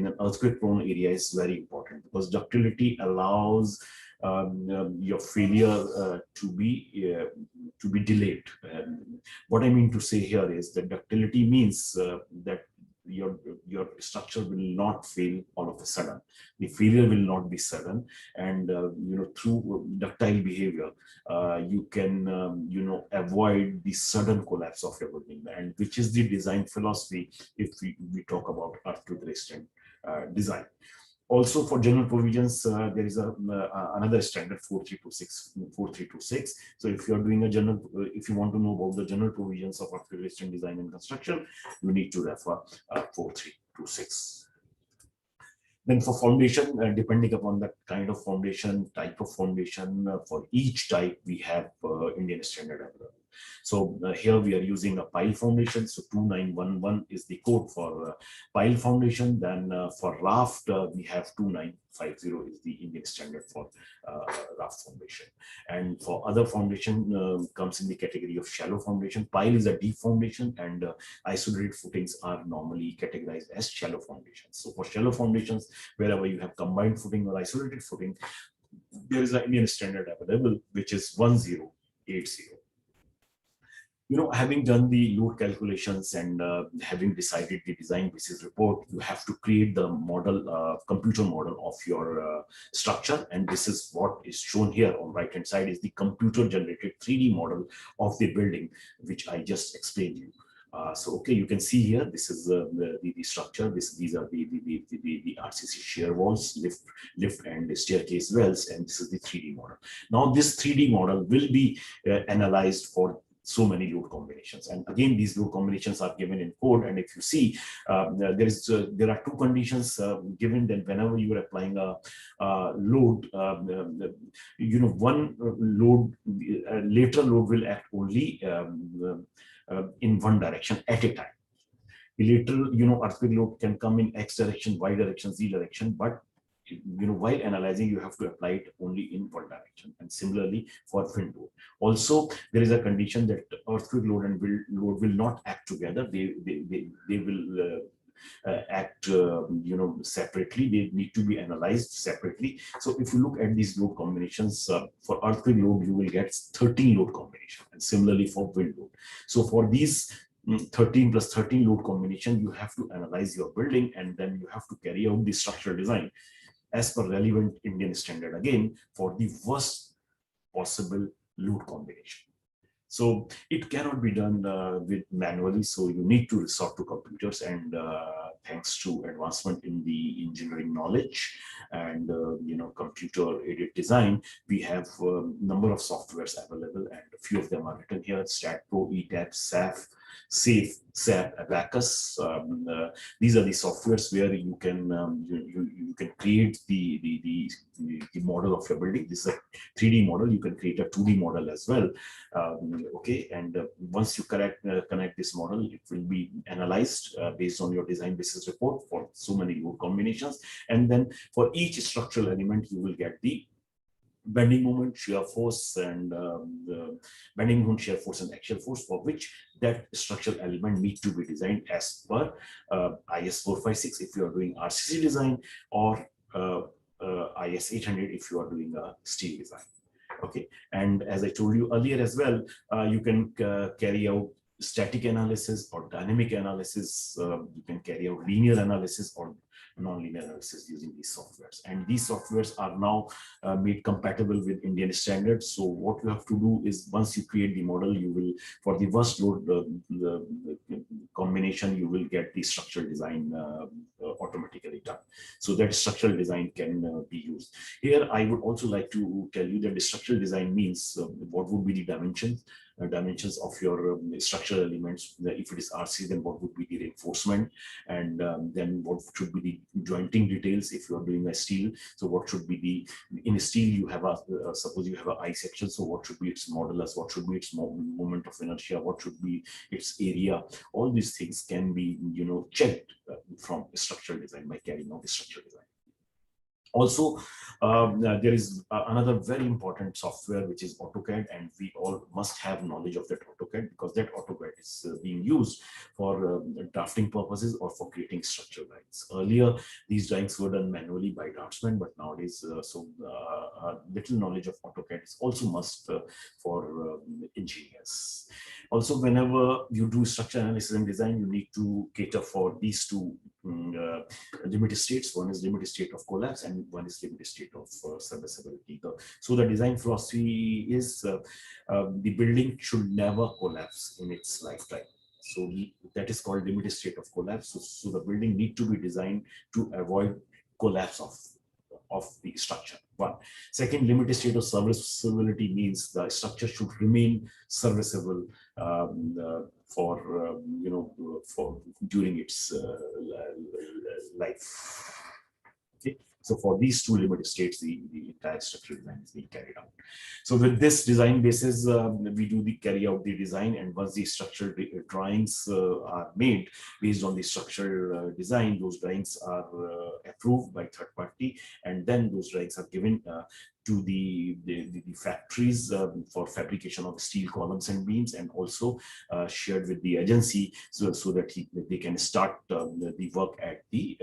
an earthquake-prone area, is very important, because ductility allows your failure to be delayed. What I mean to say here is that ductility means that your structure will not fail all of a sudden. The failure will not be sudden, and through ductile behavior, you can avoid the sudden collapse of your building, and which is the design philosophy if we talk about earthquake resistant design. Also for general provisions, there is another standard 4326. So if you are doing a general, if you want to know about the general provisions of earthquake resistant design and construction, you need to refer 4326. Then for foundation, depending upon the kind of foundation, type of foundation, for each type, we have Indian standard available. So here we are using a pile foundation. So 2911 is the code for pile foundation. Then for raft, we have 2950 is the Indian standard for raft foundation. And for other foundation comes in the category of shallow foundation. Pile is a deep foundation, and isolated footings are normally categorized as shallow foundations. So for shallow foundations, wherever you have combined footing or isolated footing, there is an Indian standard available, which is 1080. Having done the load calculations and having decided the design basis report, you have to create the model, computer model of your structure. And this is what is shown here on right hand side is the computer generated 3D model of the building, which I just explained to you. So, okay, you can see here, this is the structure. These are the RCC shear walls, lift and staircase wells, and this is the 3D model. Now, this 3D model will be analyzed for so many load combinations, and again these load combinations are given in code. And if you see, there are two conditions given. Then whenever you are applying a load, one load, lateral load will act only in one direction at a time. The lateral, earthquake load can come in X direction, Y direction, Z direction, but while analyzing, you have to apply it only in one direction. And similarly for wind load. Also, there is a condition that earthquake load and wind load will not act together. They will act separately. They need to be analyzed separately. So if you look at these load combinations, for earthquake load you will get 13 load combination, and similarly for wind load. So for these 13 plus 13 load combination, you have to analyze your building, and then you have to carry out the structural design as per relevant Indian standard, again for the worst possible load combination. So it cannot be done with manually. So you need to resort to computers, and thanks to advancement in the engineering knowledge and computer aided design, we have a number of softwares available, and a few of them are written here: StatPro, ETAP, SAF, SAFE, SAP, Abacus. These are the softwares where you can you can create the model of your building. This is a 3D model. You can create a 2D model as well. Okay, and once you connect this model, it will be analyzed based on your design basis report for so many load combinations, and then for each structural element, you will get the bending moment, shear force, and bending moment, shear force, and axial force, for which that structural element needs to be designed as per IS 456 if you are doing RCC design, or IS 800 if you are doing a steel design. Okay, and as I told you earlier as well, you can carry out static analysis or dynamic analysis. You can carry out linear analysis or non-linear analysis using these softwares, and these softwares are now made compatible with Indian standards. So what you have to do is, once you create the model, you will, for the worst load combination, you will get the structural design automatically done. So that structural design can be used. Here, I would also like to tell you that the structural design means what would be the dimensions of your structural elements. If it is RC, then what would be the reinforcement, and then what should be the jointing details if you are doing a steel. So what should be the, in steel you have a suppose you have a I section, so what should be its modulus, what should be its moment of inertia, what should be its area. All these things can be checked from structural design by carrying out the structural design. Also, there is another very important software, which is AutoCAD, and we all must have knowledge of that AutoCAD, because that AutoCAD is being used for drafting purposes or for creating structural drawings. Earlier, these drawings were done manually by draftsmen, but nowadays, little knowledge of AutoCAD is also must for engineers. Also, whenever you do structural analysis and design, you need to cater for these two limited states. One is limited state of collapse, and one is limited state of serviceability. So the design philosophy is the building should never collapse in its lifetime. So that is called limited state of collapse. So the building need to be designed to avoid collapse of the structure. One. Second, limited state of serviceability means the structure should remain serviceable for for during its life. Okay. So for these two limited states, the entire structural design is being carried out. So with this design basis, we do carry out the design, and once the structural drawings are made based on the structural design, those drawings are approved by third party, and then those drawings are given to the factories for fabrication of steel columns and beams, and also shared with the agency so that they can start the work at the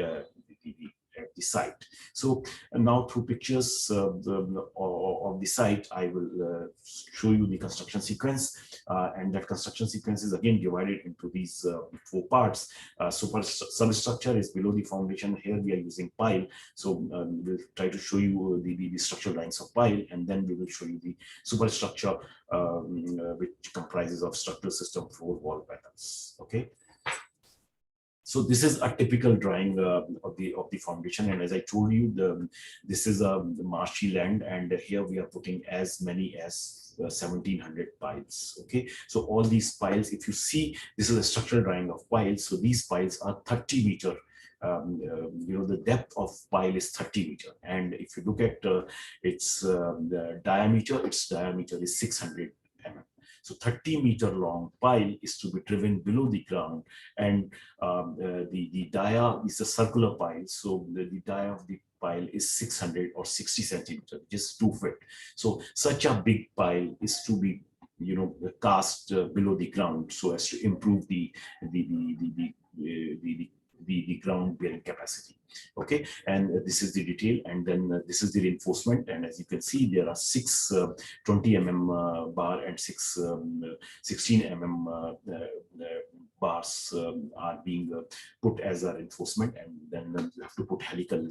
site. So now through pictures of the site, I will show you the construction sequence, and that construction sequence is again divided into these 4 parts. Substructure is below the foundation. Here we are using pile, so we'll try to show you the structural lines of pile, and then we will show you the superstructure, which comprises of structural system, floor, wall patterns. Okay. So this is a typical drawing of the foundation, and as I told you, this is a marshy land, and here we are putting as many as 1700 piles. Okay, so all these piles, if you see, this is a structural drawing of piles. So these piles are 30 meter. The depth of pile is 30 meter, and if you look at its diameter is 600 mm. So 30 meter long pile is to be driven below the ground, and the dia is a circular pile. So the dia of the pile is 600 or 60 centimeters, just 2 feet. So such a big pile is to be cast below the ground so as to improve the ground bearing capacity. Okay, and this is the detail, and then this is the reinforcement, and as you can see, there are 6 20 mm bar and 6 16 mm bars are being put as a reinforcement, and then you have to put helical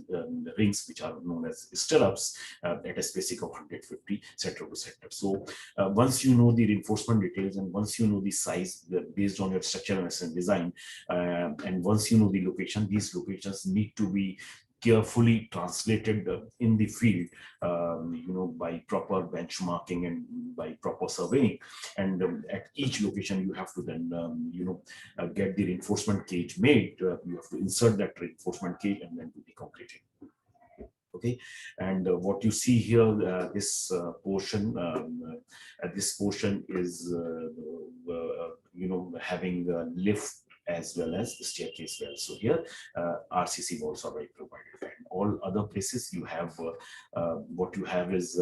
rings, which are known as stirrups, at a spacing of 150 center to center. So once you know the reinforcement details, and once you know the size based on your structural and design, and once you know the location, these locations need to be carefully translated in the field, by proper benchmarking and by proper surveying. And at each location, you have to then, get the reinforcement cage made. You have to insert that reinforcement cage and then do the concreting. Okay, and what you see here, this portion is, having a lift as well as the staircase well. So here RCC walls are provided, and all other places you have what you have is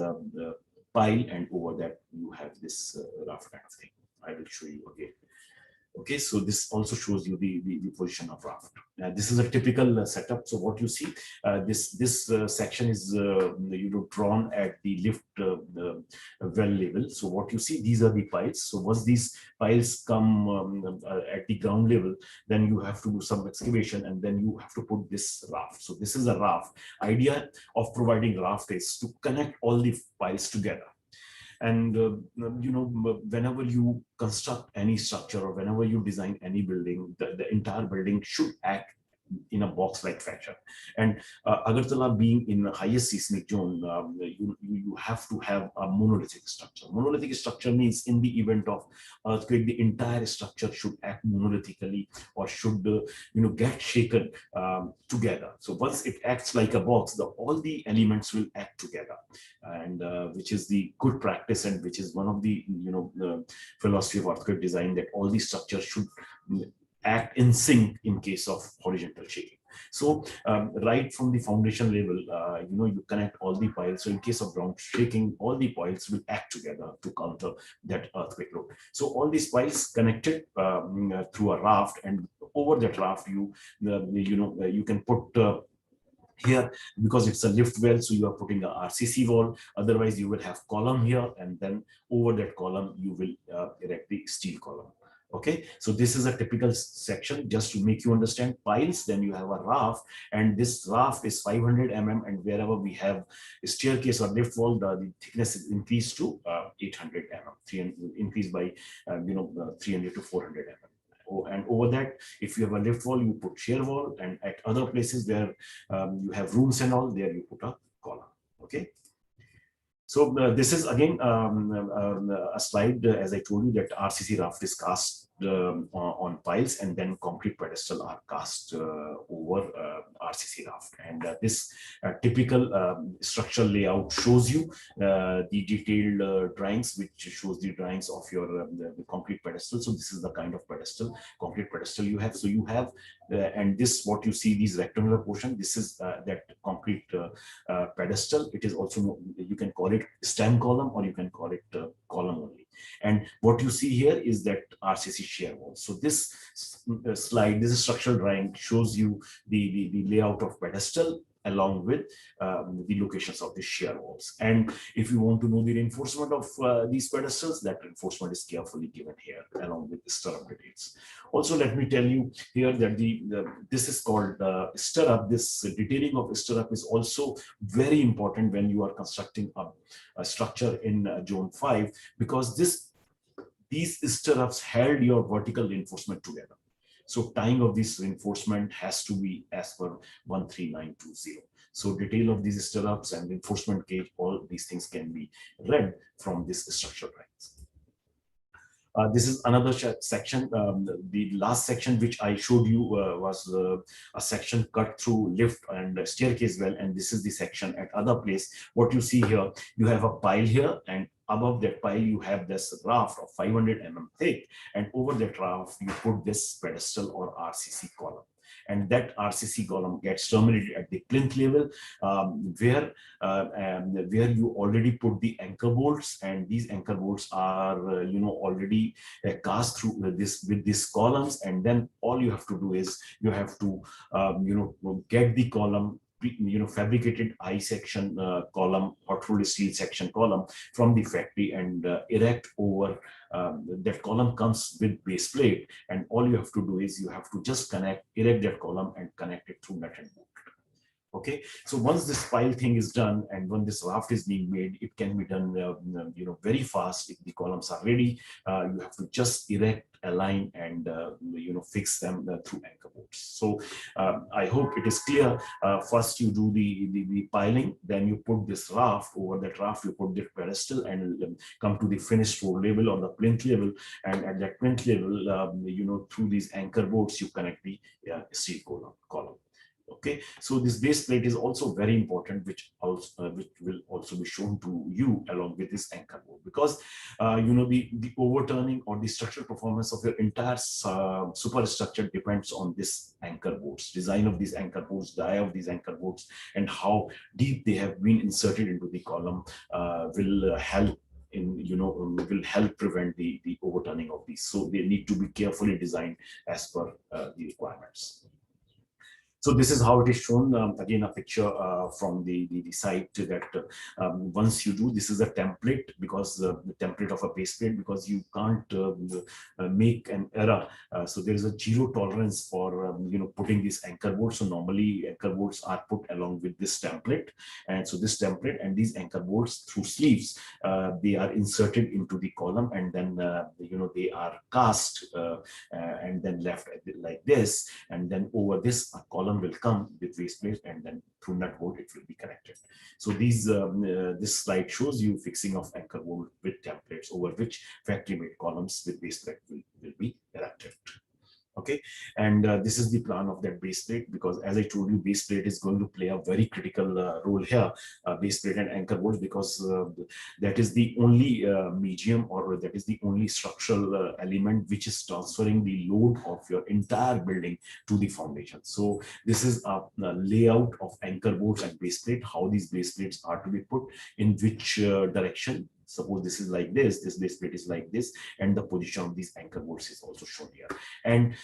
pile, and over that you have this rough kind of thing. I will show you again. Okay, so this also shows you the position of raft. This is a typical setup. So what you see, this section is drawn at the lift well level. So what you see, these are the piles. So once these piles come at the ground level, then you have to do some excavation, and then you have to put this raft. So this is a raft. Idea of providing raft is to connect all the piles together. And whenever you construct any structure, or whenever you design any building, the entire building should act in a box-like fashion. And Agartala being in the highest seismic zone, you have to have a monolithic structure. Monolithic structure means in the event of earthquake, the entire structure should act monolithically, or should get shaken together. So once it acts like a box, all the elements will act together, and which is the good practice, and which is one of the the philosophy of earthquake design, that all the structures should act in sync in case of horizontal shaking. So right from the foundation level, you connect all the piles. So in case of ground shaking, all the piles will act together to counter that earthquake load. So all these piles connected through a raft, and over that raft, you can put here, because it's a lift well, so you are putting a RCC wall. Otherwise, you will have column here, and then over that column, you will erect the steel column. Okay, so this is a typical section, just to make you understand piles. Then you have a raft, and this raft is 500 mm, and wherever we have a staircase or lift wall, the thickness is increased to 800 mm, increased by 300 to 400 mm. And over that, if you have a lift wall, you put shear wall, and at other places where you have rooms and all, there you put a column. Okay. So this is again a slide, as I told you, that RCC raft is cast on piles, and then concrete pedestal are cast over RCC raft. And this typical structural layout shows you the detailed drawings, which shows the drawings of your the concrete pedestal. So this is the kind of pedestal, concrete pedestal you have. So you have, and this, what you see, these rectangular portion, this is that concrete pedestal. It is also, you can call it stem column, or you can call it column only. And what you see here is that RCC shear wall. So this slide, this structural drawing, shows you the layout of pedestal along with the locations of the shear walls. And if you want to know the reinforcement of these pedestals, that reinforcement is carefully given here along with the stirrup details. Also, let me tell you here that this is called stirrup. This detailing of stirrup is also very important when you are constructing a structure in zone 5, because these stirrups held your vertical reinforcement together. So tying of this reinforcement has to be as per 13920. So detail of these stirrups and reinforcement cage, all these things can be read from this structural drawings. This is another section. The last section which I showed you was a section cut through lift and staircase well, and this is the section at other place. What you see here, you have a pile here, and above that pile you have this raft of 500 mm thick, and over that raft you put this pedestal or RCC column. And that RCC column gets terminated at the plinth level, where you already put the anchor bolts, and these anchor bolts are already cast through with these columns. And then all you have to do is you have to get the column, fabricated I section column, hot rolled steel section column from the factory, and erect over that column comes with base plate. And all you have to do is you have to just erect that column and connect it through nut and bolt. Okay, so once this pile thing is done, and when this raft is being made, it can be done very fast. If the columns are ready, you have to just erect, align, and fix them through anchor bolts. So I hope it is clear. First you do the piling, then you put this raft. Over that raft you put the pedestal, and come to the finished floor level or the plinth level, and at that plinth level through these anchor bolts you connect the steel column. Okay, so this base plate is also very important, which will also be shown to you along with this anchor bolt, because the overturning or the structural performance of your entire superstructure depends on this anchor bolts, design of these anchor bolts, die of these anchor bolts, and how deep they have been inserted into the column will help will help prevent the overturning of these. So they need to be carefully designed as per the requirements. So this is how it is shown. Again, a picture from the site that once you do, this is a template, because the template of a base plate, because you can't make an error. So there is a zero tolerance for putting these anchor bolts. So normally anchor bolts are put along with this template, and so this template and these anchor bolts through sleeves, they are inserted into the column, and then they are cast and then left like this, and then over this column will come with base plate, and then through nut bolt it will be connected. So this slide shows you fixing of anchor bolt with templates over which factory made columns with base plate will be erected. Okay, and this is the plan of that base plate, because as I told you, base plate is going to play a very critical role here, base plate and anchor bolts, because that is the only medium, or that is the only structural element which is transferring the load of your entire building to the foundation. So this is a layout of anchor bolts and base plate, how these base plates are to be put in which direction. Suppose this is like this base plate is like this, and the position of these anchor bolts is also shown here. And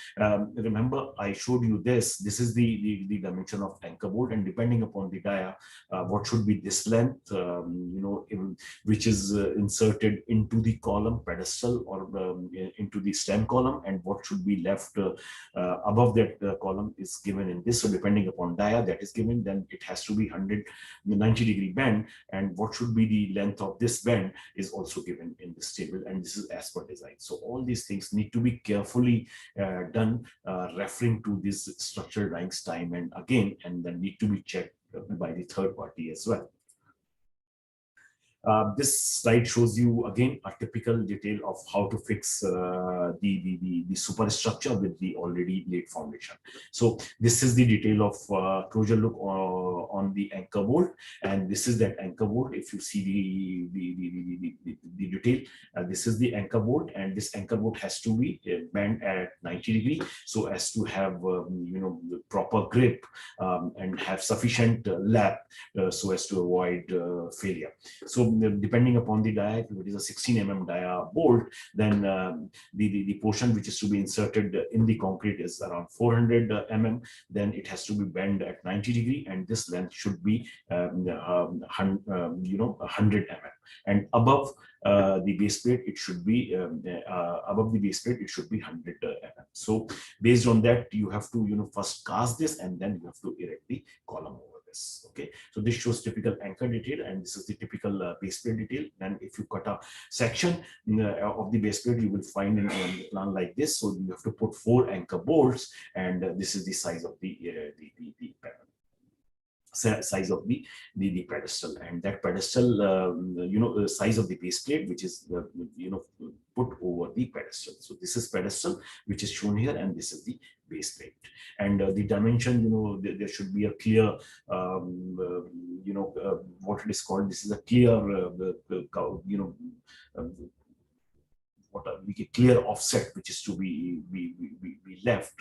remember, I showed you this is the dimension of anchor bolt, and depending upon the dia, what should be this length, which is inserted into the column pedestal or into the stem column, and what should be left above that column is given in this. So depending upon dia that is given, then it has to be 190-degree bend, and what should be the length of this bend is also given in this table, and this is as per design. So all these things need to be carefully done referring to this structural drawings time and again, and then need to be checked by the third party as well. This slide shows you again a typical detail of how to fix the superstructure with the already laid foundation. So this is the detail of closure look on the anchor bolt, and this is that anchor bolt. If you see the detail, this is the anchor bolt, and this anchor bolt has to be bent at 90 degree so as to have the proper grip and have sufficient lap so as to avoid failure. So depending upon the dia, if it is a 16 mm dia bolt, then the portion which is to be inserted in the concrete is around 400 mm. Then it has to be bent at 90 degree, and this length should be 100 mm. And above the base plate, it should be above the base plate, it should be 100 mm. So based on that, you have to first cast this, and then you have to erect the column over this. Okay, so this shows typical anchor detail, and this is the typical base plate detail. And if you cut a section of the base plate, you will find in a plan like this. So you have to put 4 anchor bolts, and this is the size of the size of the pedestal, and that pedestal the size of the base plate which is put over the pedestal. So this is pedestal which is shown here, and this is the base plate, and the dimension, there should be a clear what it is called, this is a clear what we get clear offset which is to be left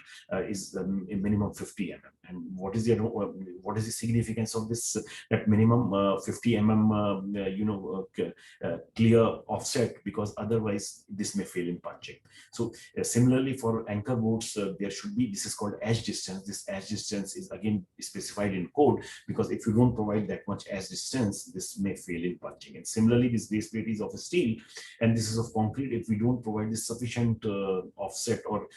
is a minimum 50 mm. And what is the significance of this, that minimum 50 mm clear offset? Because otherwise this may fail in punching. So similarly for anchor bolts, there should be, this is called edge distance. This edge distance is again specified in code, because if you don't provide that much edge distance, this may fail in punching. And similarly, this base plate is of steel and this is of concrete. If we don't provide this sufficient offset or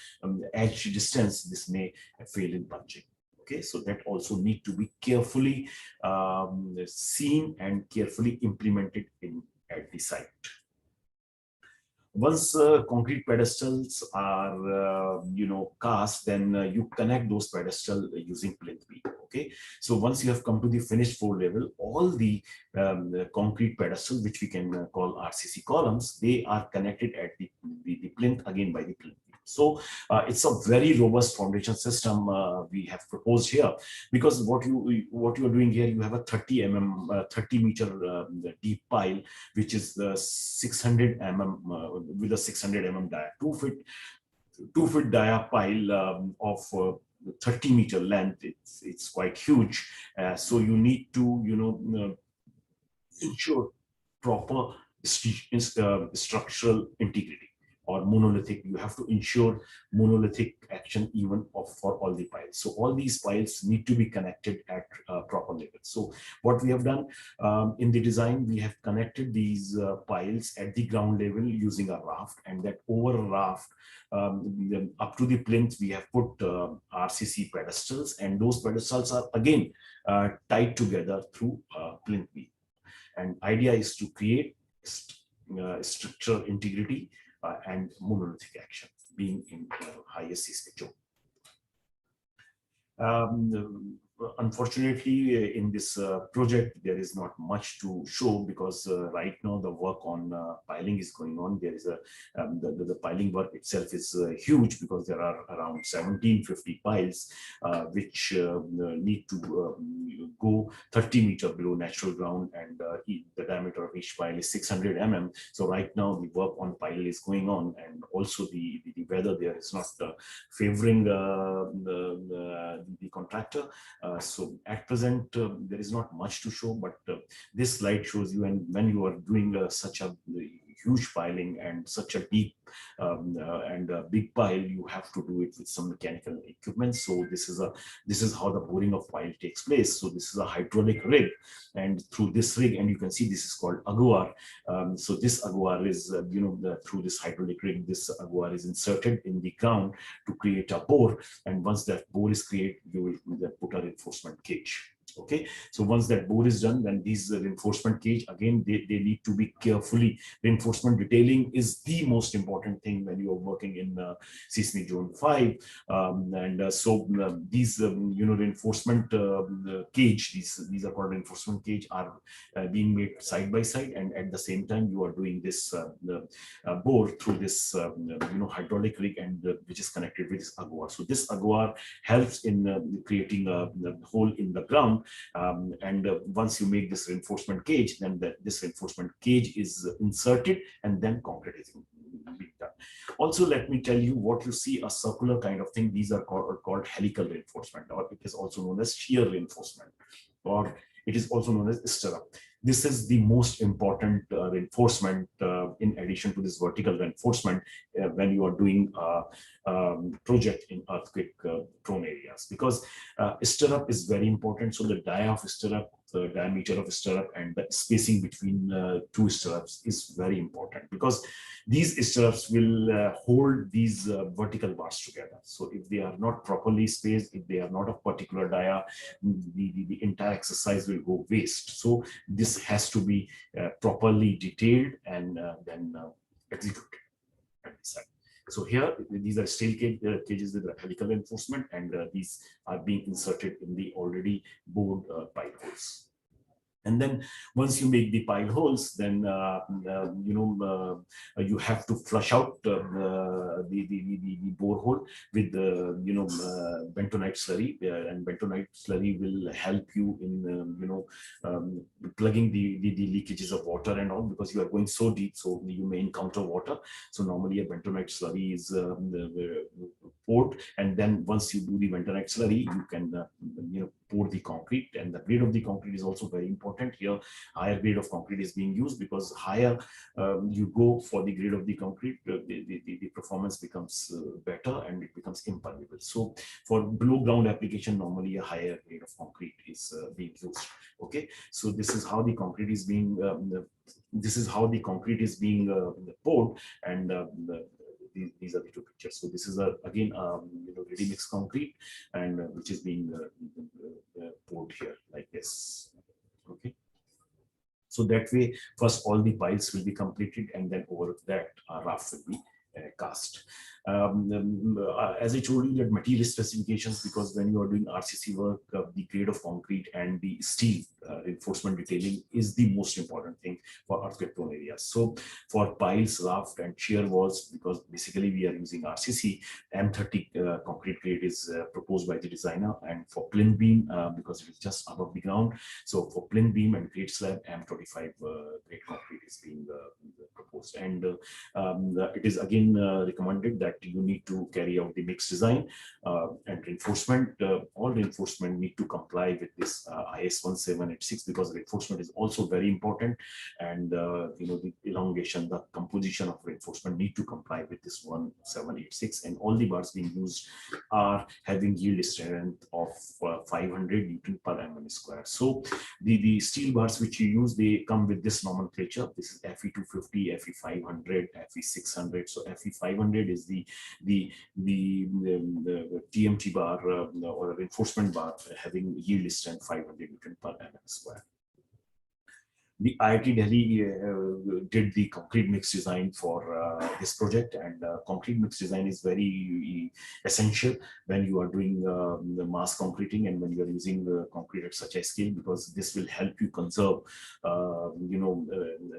edge distance, this may fail in punching. Okay, so that also need to be carefully seen and carefully implemented at the site. Once concrete pedestals are cast, then you connect those pedestals using plinth beam. Okay, so once you have come to the finished floor level, all the concrete pedestals, which we can call RCC columns, they are connected at the plinth again by the plinth beam. So it's a very robust foundation system we have proposed here, because what you are doing here, you have a 30 meter deep pile, which is the 600 with a 600 dia, 2 foot dia pile of 30 meter length. It's quite huge, so you need to ensure proper structural integrity or monolithic. You have to ensure monolithic action even for all the piles. So all these piles need to be connected at proper level. So what we have done in the design, we have connected these piles at the ground level using a raft, and that over a raft up to the plinth we have put RCC pedestals, and those pedestals are again tied together through plinth beam. And idea is to create structural integrity and monolithic action, being in highest spectrum. Unfortunately, in this project, there is not much to show, because right now the work on piling is going on. There is the piling work itself is huge, because there are around 1750 piles which need to go 30 meters below natural ground, and the diameter of each pile is 600 mm. So right now the work on pile is going on, and also the weather there is not favoring the contractor. So at present, there is not much to show, but this slide shows you, and when you are doing such a huge piling and such a deep and a big pile, you have to do it with some mechanical equipment. So this is how the boring of pile takes place. So this is a hydraulic rig, and through this rig, and you can see this is called aguar. So this aguar is through this hydraulic rig, this aguar is inserted in the ground to create a bore, and once that bore is created, you will put a reinforcement cage. Okay, so once that bore is done, then these reinforcement cage, again, they need to be carefully. Reinforcement detailing is the most important thing when you are working in seismic zone 5. These reinforcement cage, these are called reinforcement cage, are being made side by side, and at the same time you are doing this bore through this hydraulic rig, and which is connected with this aguar. So this aguar helps in creating a hole in the ground, and once you make this reinforcement cage, then this reinforcement cage is inserted, and then concrete is being done. Also, let me tell you, what you see, a circular kind of thing, these are called helical reinforcement, or it is also known as shear reinforcement, or it is also known as stirrup. This is the most important reinforcement in addition to this vertical reinforcement when you are doing a project in earthquake prone areas, because stirrup is very important. So the dia of stirrup, the diameter of stirrup, and the spacing between two stirrups is very important, because these stirrups will hold these vertical bars together. So if they are not properly spaced, if they are not of particular dia, the entire exercise will go waste. So this has to be properly detailed and then executed at the site. So here, these are steel cages with helical reinforcement, and these are being inserted in the already bored pipe holes. And then once you make the pile holes, then you have to flush out the borehole with bentonite slurry, and bentonite slurry will help you in plugging the leakages of water and all, because you are going so deep, so you may encounter water. So normally a bentonite slurry is poured, and then once you do the bentonite slurry, you can pour the concrete, and the grade of the concrete is also very important. Here, higher grade of concrete is being used, because higher you go for the grade of the concrete, the performance becomes better, and it becomes impermeable. So for below ground application, normally a higher grade of concrete is being used. Okay, so this is how the concrete is being poured, and these are the two pictures. So this is again ready mix concrete, and which is being poured here like this. Okay, so that way first all the piles will be completed, and then over that raft will be cast. As I told you, that material specifications, because when you are doing RCC work, the grade of concrete and the steel reinforcement detailing is the most important thing for earthquake prone areas. So for piles, raft, and shear walls, because basically we are using RCC, M30 concrete grade is proposed by the designer, and for plinth beam, because it is just above the ground, so for plinth beam and grade slab, M25 grade concrete is being proposed. And it is again recommended that you need to carry out the mixed design and reinforcement. All reinforcement need to comply with this IS 1786, because reinforcement is also very important, and the elongation, the composition of reinforcement need to comply with this 1786, and all the bars being used are having yield strength of 500 Newton per mm square. So the steel bars which you use, they come with this nomenclature. This is Fe 250, Fe 500, Fe 600. So Fe 500 is the TMT bar or reinforcement bar having yield strength 500 Newton per mm square. The IIT Delhi did the concrete mix design for this project, and concrete mix design is very essential when you are doing the mass concreting, and when you are using concrete at such a scale, because this will help you conserve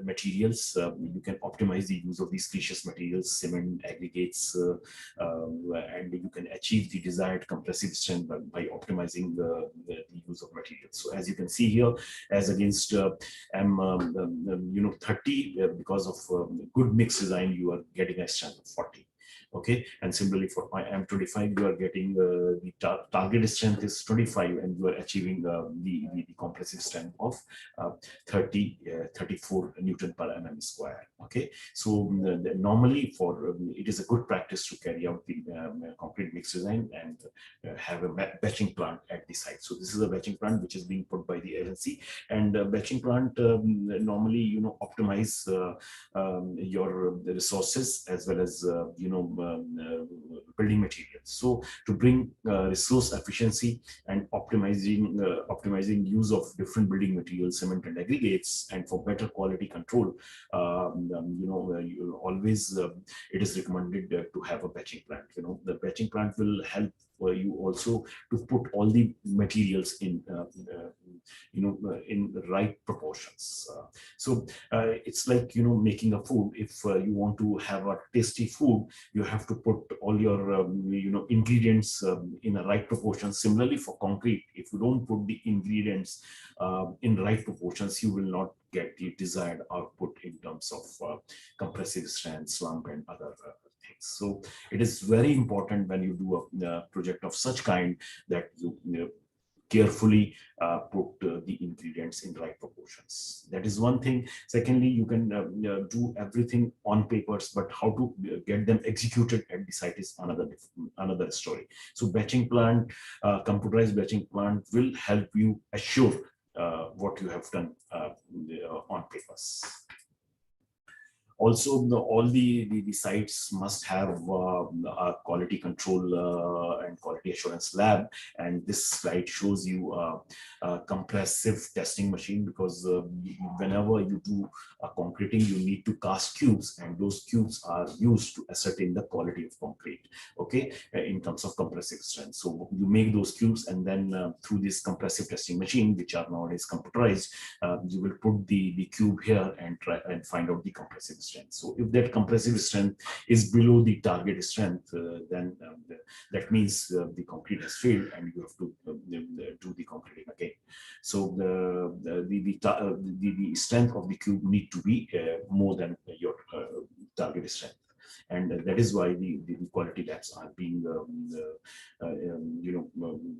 materials. You can optimize the use of these precious materials, cement, aggregates, and you can achieve the desired compressive strength by optimizing the use of materials. So as you can see here, as against M30, because of good mix design, you are getting a strength of 40. Okay, and similarly for my M25, you are getting the target strength is 25, and you are achieving the compressive strength of 34 Newton per mm square. Okay, so normally for it is a good practice to carry out the concrete mix design and have a batching plant at the site. So this is a batching plant which is being put by the agency, and batching plant normally optimize your resources as well as building materials. So to bring resource efficiency and optimizing use of different building materials, cement and aggregates, and for better quality control, always it is recommended to have a batching plant. The batching plant will help you also to put all the materials in the right proportions. It's like making a food. If you want to have a tasty food, you have to put all your ingredients in a right proportion. Similarly, for concrete, if you don't put the ingredients in right proportions, you will not get the desired output in terms of compressive strength, slump, and other things. So it is very important when you do a project of such kind that you carefully put the ingredients in right proportions. That is one thing. Secondly, you can do everything on papers, but how to get them executed at the site is another story. So batching plant, computerized batching plant will help you assure what you have done on papers. Also, all the sites must have a quality control and quality assurance lab. And this slide shows you a compressive testing machine, because whenever you do concreting, you need to cast cubes, and those cubes are used to ascertain the quality of concrete, okay, in terms of compressive strength. So you make those cubes, and then through this compressive testing machine, which are nowadays computerized, you will put the cube here and try and find out the compressive strength. So if that compressive strength is below the target strength, then that means the concrete has failed, and you have to do the concreting again. So the strength of the cube need to be more than your target strength. And that is why the quality labs are being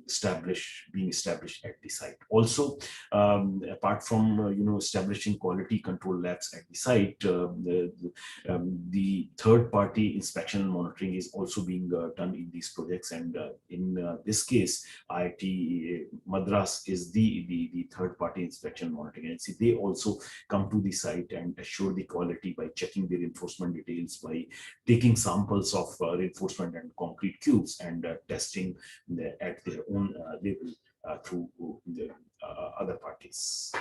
established at the site. Also, apart from establishing quality control labs at the site, the third-party inspection and monitoring is also being done in these projects. And in this case, IIT Madras is the third-party inspection and monitoring agency. They also come to the site and assure the quality by checking the reinforcement details, by taking samples of reinforcement and concrete cubes, and testing at their own level through the other parties.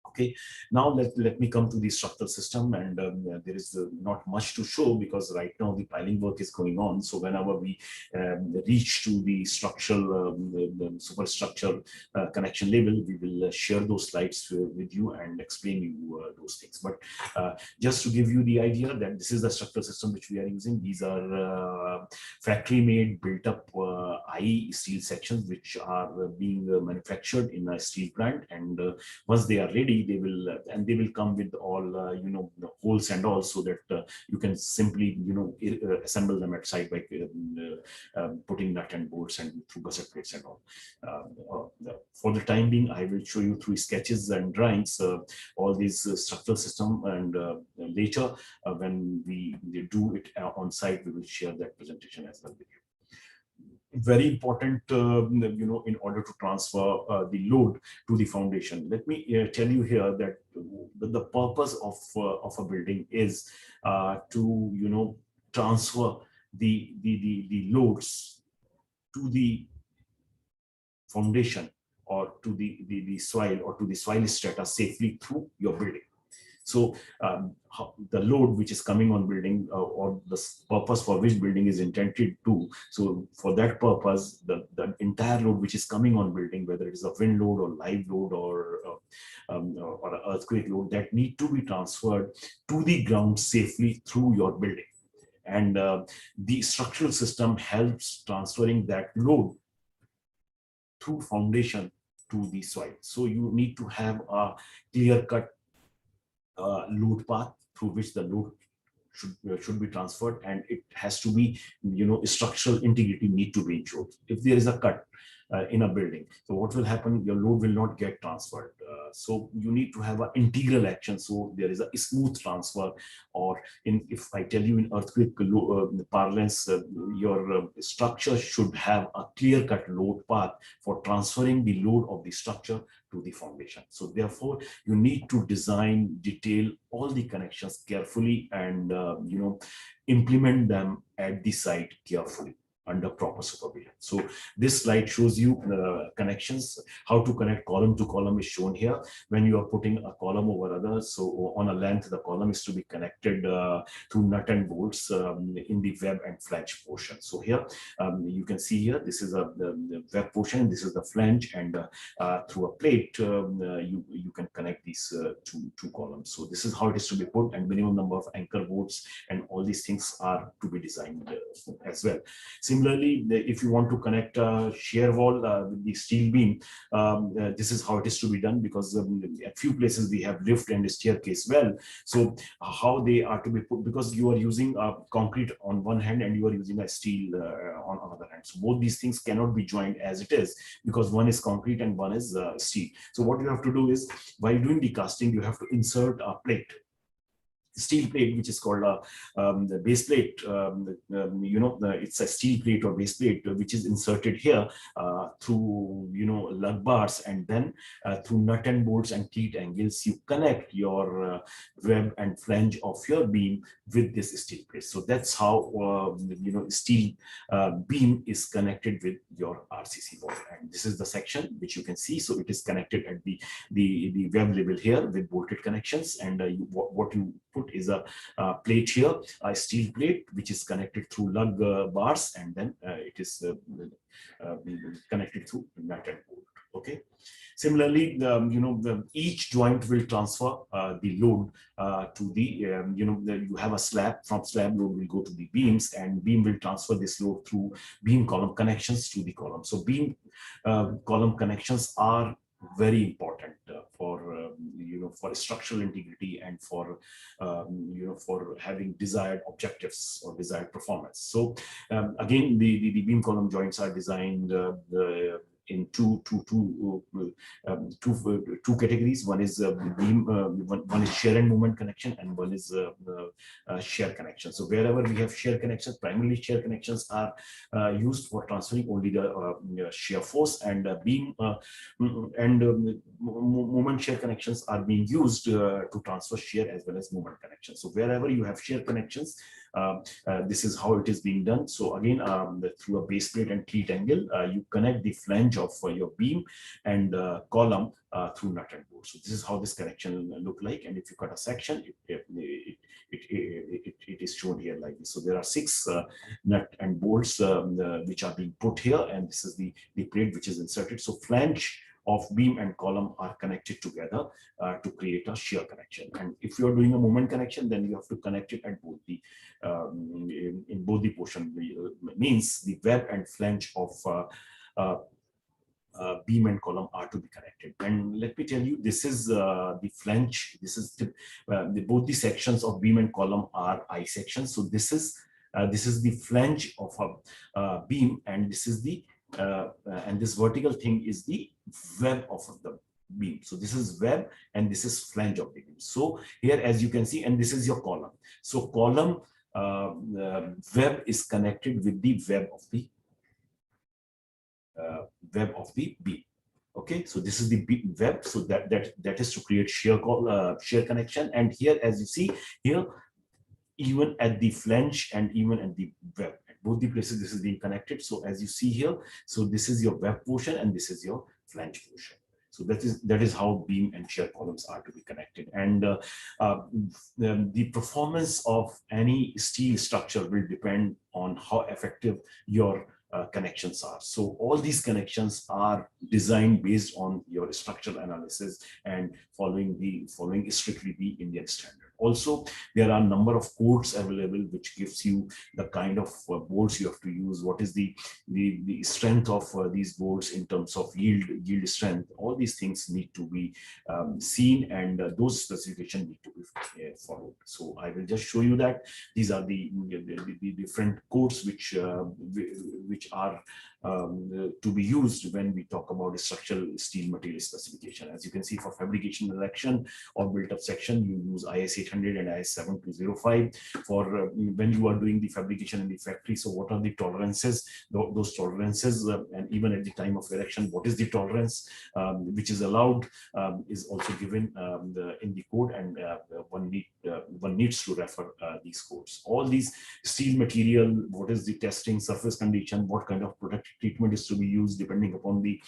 Okay, now let me come to the structural system, and there is not much to show, because right now the piling work is going on. So whenever we reach to the structural superstructure connection level, we will share those slides with you and explain you those things. But just to give you the idea that this is the structural system which we are using. These are factory made, built up IE steel sections which are being manufactured in a steel plant, and once they are ready, they will come with all the holes and all, so that you can simply assemble them at site by putting nut and bolts and through gusset plates and all. For the time being, I will show you through sketches and drawings all these structural system, and later when we do it on site, we will share that presentation as well with you. Very important, in order to transfer the load to the foundation. Let me tell you here that the purpose of a building is to transfer the loads to the foundation, or to the soil, or to the soil strata safely through your building. So the load which is coming on building, or the purpose for which building is intended to, so for that purpose, the entire load which is coming on building, whether it is a wind load or live load or an earthquake load, that need to be transferred to the ground safely through your building. And the structural system helps transferring that load through foundation to the soil. So you need to have a clear-cut load path through which the load should be transferred, and it has to be, structural integrity need to be ensured. If there is a cut in a building, so what will happen? Your load will not get transferred. So you need to have an integral action, so there is a smooth transfer. Or if I tell you in earthquake parlance, your structure should have a clear-cut load path for transferring the load of the structure to the foundation. So therefore, you need to design, detail all the connections carefully, and implement them at the site carefully. under proper supervision. So this slide shows you connections. How to connect column to column is shown here. When you are putting a column over others, so on a length, the column is to be connected through nut and bolts in the web and flange portion. So here you can see here, this is the web portion, this is the flange, and through a plate you can connect these two columns. So this is how it is to be put, and minimum number of anchor bolts and all these things are to be designed as well. Similarly, if you want to connect a shear wall with the steel beam, this is how it is to be done, because at few places we have lift and staircase well. So how they are to be put, because you are using concrete on one hand and you are using a steel on other hand. So both these things cannot be joined as it is, because one is concrete and one is steel. So what you have to do is, while doing the casting, you have to insert a plate, steel plate, which is called the base plate. It's a steel plate or base plate which is inserted here through lug bars, and then through nut and bolts and teeth angles you connect your web and flange of your beam with this steel plate. So that's how steel beam is connected with your RCC wall, and this is the section which you can see. So it is connected at the web level here with bolted connections, and what you put is a plate here, a steel plate which is connected through lug bars, and then it is connected through nut and bolt. Okay. Similarly, each joint will transfer the load to the you have a slab. From slab, load will go to the beams, and beam will transfer this load through beam column connections to the column. So beam column connections are very important for structural integrity and for for having desired objectives or desired performance. So again, the beam column joints are designed in two categories. One is beam, one is shear and moment connection, and one is shear connection. So wherever we have shear connections, primarily shear connections are used for transferring only the shear force, and beam and moment shear connections are being used to transfer shear as well as moment connections. So wherever you have shear connections, this is how it is being done. So again, through a base plate and cleat angle, you connect the flange of your beam and column through nut and bolt. So this is how this connection look like. And if you cut a section, it is shown here like this. So there are 6 nut and bolts which are being put here, and this is the plate which is inserted. So flange of beam and column are connected together to create a shear connection. And if you are doing a moment connection, then you have to connect it at both the in both the portion, means the web and flange of beam and column are to be connected. And let me tell you, this is the flange. This is both the sections of beam and column are I sections. So this is the flange of a beam, and this is the and this vertical thing is the web of the beam. So this is web and this is flange of the beam. So here, as you can see, and this is your column. So column web is connected with the web of the beam. Okay, so this is the web. So that is to create shear connection. And here, as you see here, even at the flange and even at the web, both the places this is being connected. So as you see here, so this is your web portion and this is your flange portion. So that is how beam and shear columns are to be connected. And the performance of any steel structure will depend on how effective your connections are. So all these connections are designed based on your structural analysis and following strictly the Indian standard. Also, there are a number of codes available which gives you the kind of bolts you have to use, what is the strength of these bolts in terms of yield strength. All these things need to be seen, and those specifications need to be followed. So I will just show you that these are the different codes which are to be used when we talk about structural steel material specification. As you can see, for fabrication erection or built-up section, you use IS 800 and IS 7205 for when you are doing the fabrication in the factory. So what are the tolerances? Those tolerances, and even at the time of erection, what is the tolerance which is allowed is also given in the code, and one needs to refer these codes. All these steel material, what is the testing, surface condition, what kind of protective treatment is to be used depending upon the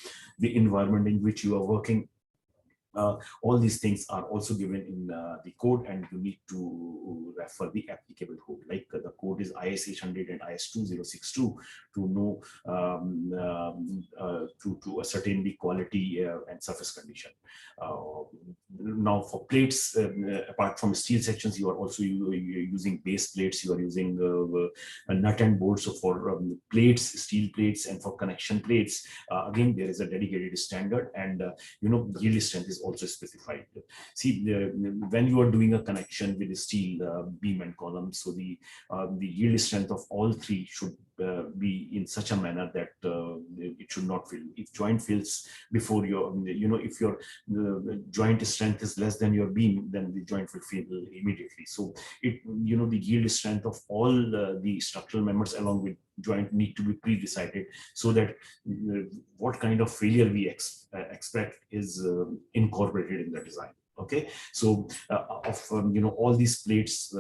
environment in which you are working. All these things are also given in the code, and you need to refer the applicable code. Like the code is IS 800 and IS 2062 to know to ascertain the quality and surface condition. Now for plates, apart from steel sections, you are also using base plates. You are using a nut and bolts. So for plates, steel plates, and for connection plates, again there is a dedicated standard, and yield strength is also specified. See, when you are doing a connection with the steel beam and column, so the yield strength of all three should be in such a manner that it should not fail. If joint fails before your, if your joint strength is less than your beam, then the joint will fail immediately. So the yield strength of all the structural members along with joint need to be pre-decided, so that what kind of failure we expect is incorporated in the design. Okay, so all these plates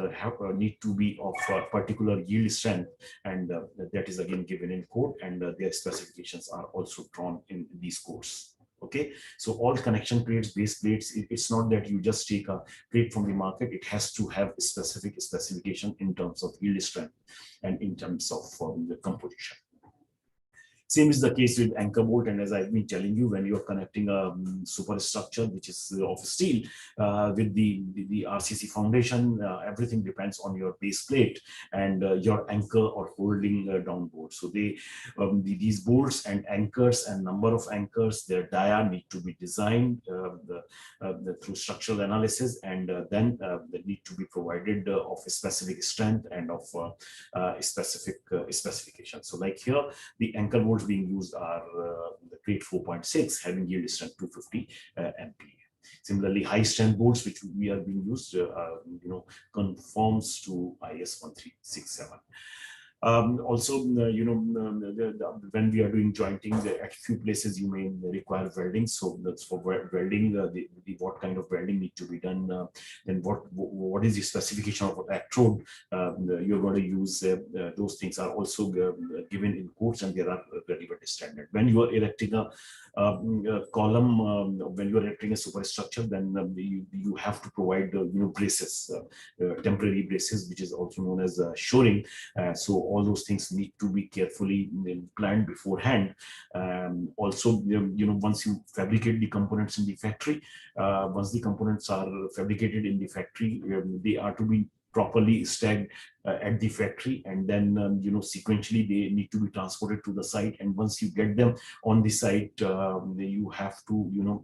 need to be of particular yield strength, and that is again given in code, and their specifications are also drawn in these codes. Okay, so all connection plates, base plates, it's not that you just take a plate from the market. It has to have a specific specification in terms of yield strength and in terms of the composition. Same is the case with anchor bolt, and as I've been telling you, when you're connecting a superstructure which is of steel with the RCC foundation, everything depends on your base plate and your anchor or holding down bolt. So these bolts and anchors and number of anchors, their dia need to be designed through structural analysis, and then they need to be provided of a specific strength and of a specific specification. So like here, the anchor bolts being used are the grade 4.6, having yield strength 250 MPa. Similarly, high strength bolts which we are being used, conforms to IS 1367. Also, when we are doing jointing, at few places you may require welding. So that's for welding, what kind of welding need to be done, then what is the specification of electrode you're going to use. Those things are also given in codes, and there are relevant standard. When you are erecting a column, when you are erecting a superstructure, then you have to provide braces, temporary braces, which is also known as shoring. So all those things need to be carefully planned beforehand. Also, once you fabricate the components in the factory, once the components are fabricated in the factory, they are to be properly stacked at the factory, and then sequentially they need to be transported to the site. And once you get them on the site, you have to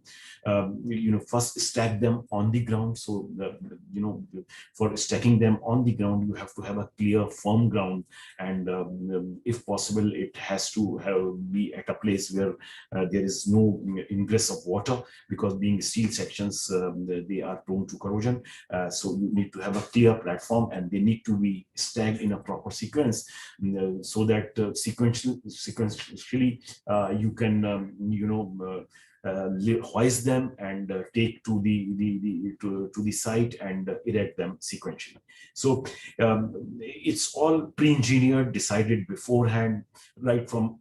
first stack them on the ground. So for stacking them on the ground, you have to have a clear firm ground, and if possible it has to be at a place where there is no ingress of water, because being steel sections, they are prone to corrosion. So you need to have a clear platform, and they need to be stacked in a proper sequence, so that sequentially you can hoist them and take to the site and erect them sequentially. So it's all pre-engineered, decided beforehand, right from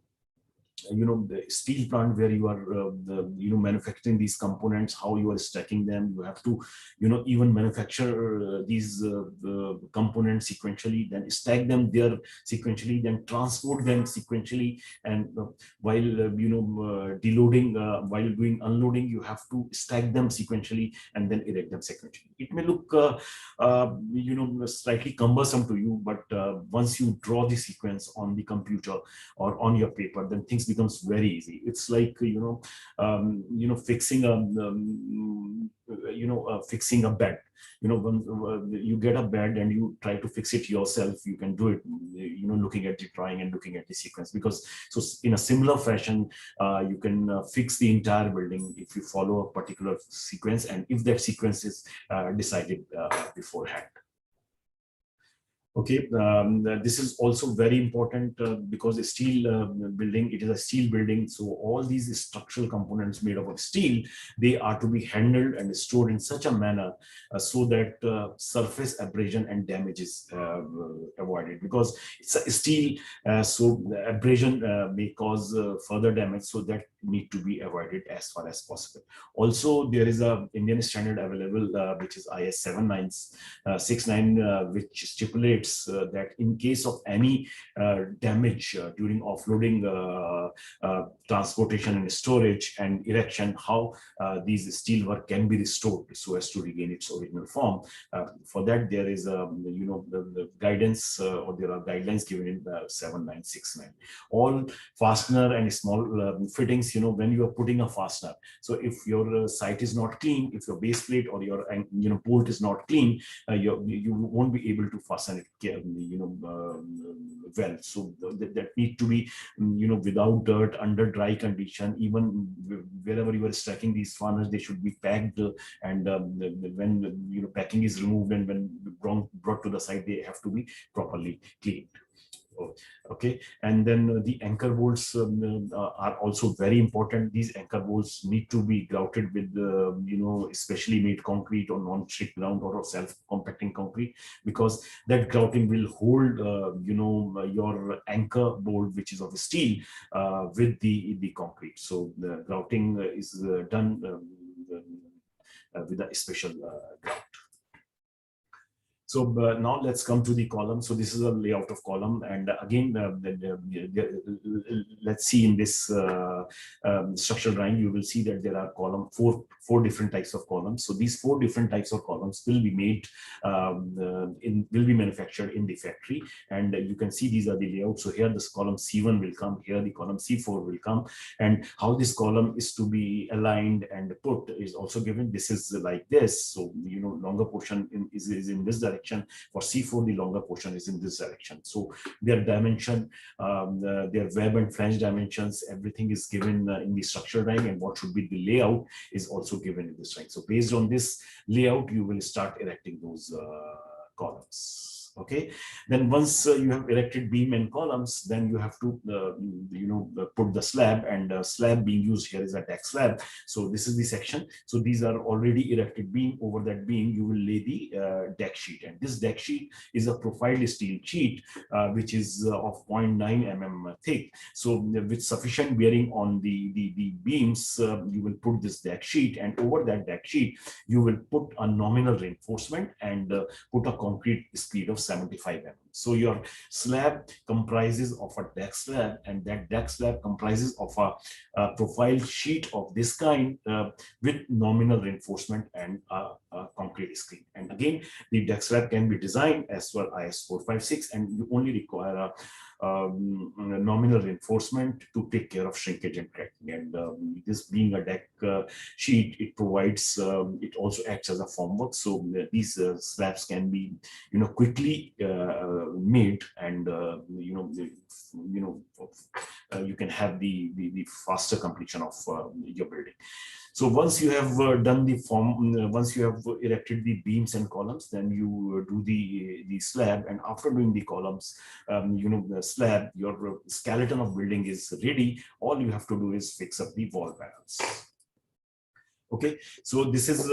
the steel plant where you are manufacturing these components, how you are stacking them. You have to even manufacture these components sequentially, then stack them there sequentially, then transport them sequentially, and while deloading, while doing unloading, you have to stack them sequentially and then erect them sequentially. It may look slightly cumbersome to you, but once you draw the sequence on the computer or on your paper, then things becomes very easy. It's like fixing fixing a bed. When you get a bed and you try to fix it yourself, you can do it, looking at the drawing and looking at the sequence. Because so in a similar fashion, you can fix the entire building if you follow a particular sequence, and if that sequence is decided beforehand. Okay, this is also very important because a steel building, it is a steel building. So all these structural components made up of steel, they are to be handled and stored in such a manner so that surface abrasion and damage is avoided. Because it's a steel, so abrasion may cause further damage, so that need to be avoided as far as possible. Also, there is a Indian standard available, which is IS 7969, which stipulates that in case of any damage during offloading, transportation and storage and erection, how these steelwork can be restored so as to regain its original form. For that, there is the guidance, or there are guidelines given in 7969. All fastener and small fittings, when you are putting a fastener, so if your site is not clean, if your base plate or your bolt is not clean, you won't be able to fasten it well. So that need to be without dirt, under dry condition. Even wherever you are stacking these fasteners, they should be packed, and when packing is removed and when brought to the site, they have to be properly cleaned. Okay, and then the anchor bolts are also very important. These anchor bolts need to be grouted with especially made concrete or non-stick ground or self-compacting concrete, because that grouting will hold your anchor bolt, which is of steel, with the concrete. So the grouting is done with a special grout. So now let's come to the column. So this is a layout of column, and again, let's see in this structural drawing, you will see that there are four different types of columns. So these four different types of columns will be made will be manufactured in the factory, and you can see these are the layouts. So here this column C1 will come, here the column C4 will come, and how this column is to be aligned and put is also given. This is like this. So longer portion is in this direction. For C4, the longer portion is in this direction. So their dimension, their web and flange dimensions, everything is given in the structure drawing, and what should be the layout is also given in this drawing. So based on this layout, you will start erecting those columns. Okay, then once you have erected beam and columns, then you have to put the slab, and slab being used here is a deck slab. So this is the section. So these are already erected beam. Over that beam you will lay the deck sheet, and this deck sheet is a profiled steel sheet which is of 0.9 mm thick. So with sufficient bearing on the beams, you will put this deck sheet, and over that deck sheet you will put a nominal reinforcement and put a concrete speed of 75 mm. So your slab comprises of a deck slab, and that deck slab comprises of a profile sheet of this kind with nominal reinforcement and a concrete screen. And again, the deck slab can be designed as per IS 456, and you only require a nominal reinforcement to take care of shrinkage and cracking. And this being a deck sheet, it provides, it also acts as a formwork. So these slabs can be, quickly made, and you can have the faster completion of your building. So once you have done the form, once you have erected the beams and columns, then you do the slab, and after doing the columns, the slab, your skeleton of building is ready. All you have to do is fix up the wall panels. Okay, so this is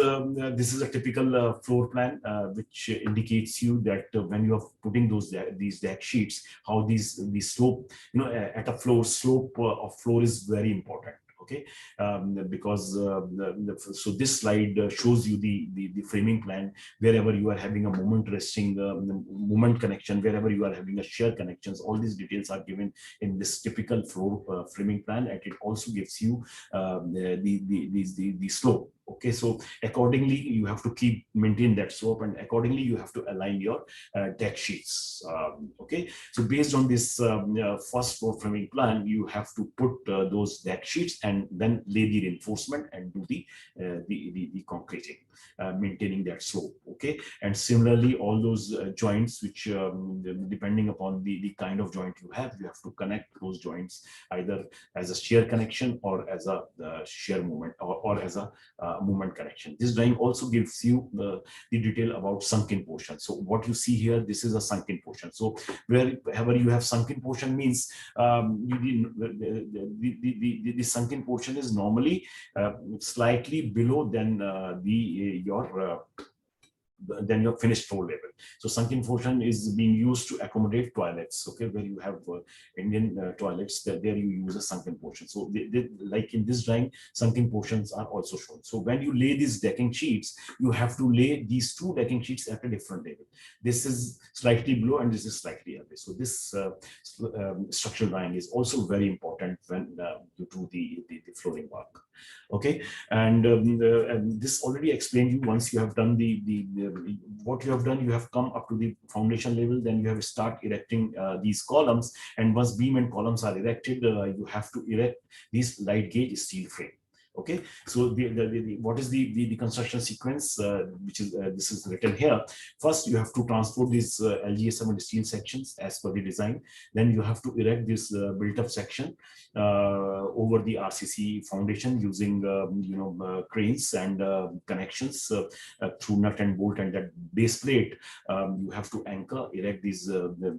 a typical floor plan which indicates you that when you are putting these deck sheets, how the slope, at a floor, slope of floor is very important. Okay, because so this slide shows you the framing plan. Wherever you are having a moment resting, moment connection, wherever you are having a shear connections, all these details are given in this typical floor framing plan, and it also gives you the slope. Okay, so accordingly you have to keep maintain that slope, and accordingly you have to align your deck sheets. Okay, so based on this first floor framing plan, you have to put those deck sheets and then lay the reinforcement and do the concreting, maintaining that slope. Okay, and similarly all those joints which depending upon the kind of joint you have to connect those joints either as a shear connection or as a shear movement, or as a movement connection. This drawing also gives you the detail about sunken portion. So what you see here, this is a sunken portion. So wherever you have sunken portion means the sunken portion is normally slightly below than your finished floor level. So sunken portion is being used to accommodate toilets. Okay, where you have Indian toilets, there you use a sunken portion. So like in this drawing, sunken portions are also shown. So when you lay these decking sheets, you have to lay these two decking sheets at a different level. This is slightly below and this is slightly above. So this structural drawing is also very important when you do the flooring work. Okay, and this already explained you. Once you have done what you have done, you have come up to the foundation level, then you have to start erecting these columns, and once beam and columns are erected, you have to erect these light gauge steel frame. Okay, so what is the construction sequence, which is this is written here. First you have to transport these LGSF and steel sections as per the design. Then you have to erect this built up section over the RCC foundation using cranes and connections through nut and bolt and that base plate. You have to anchor, erect these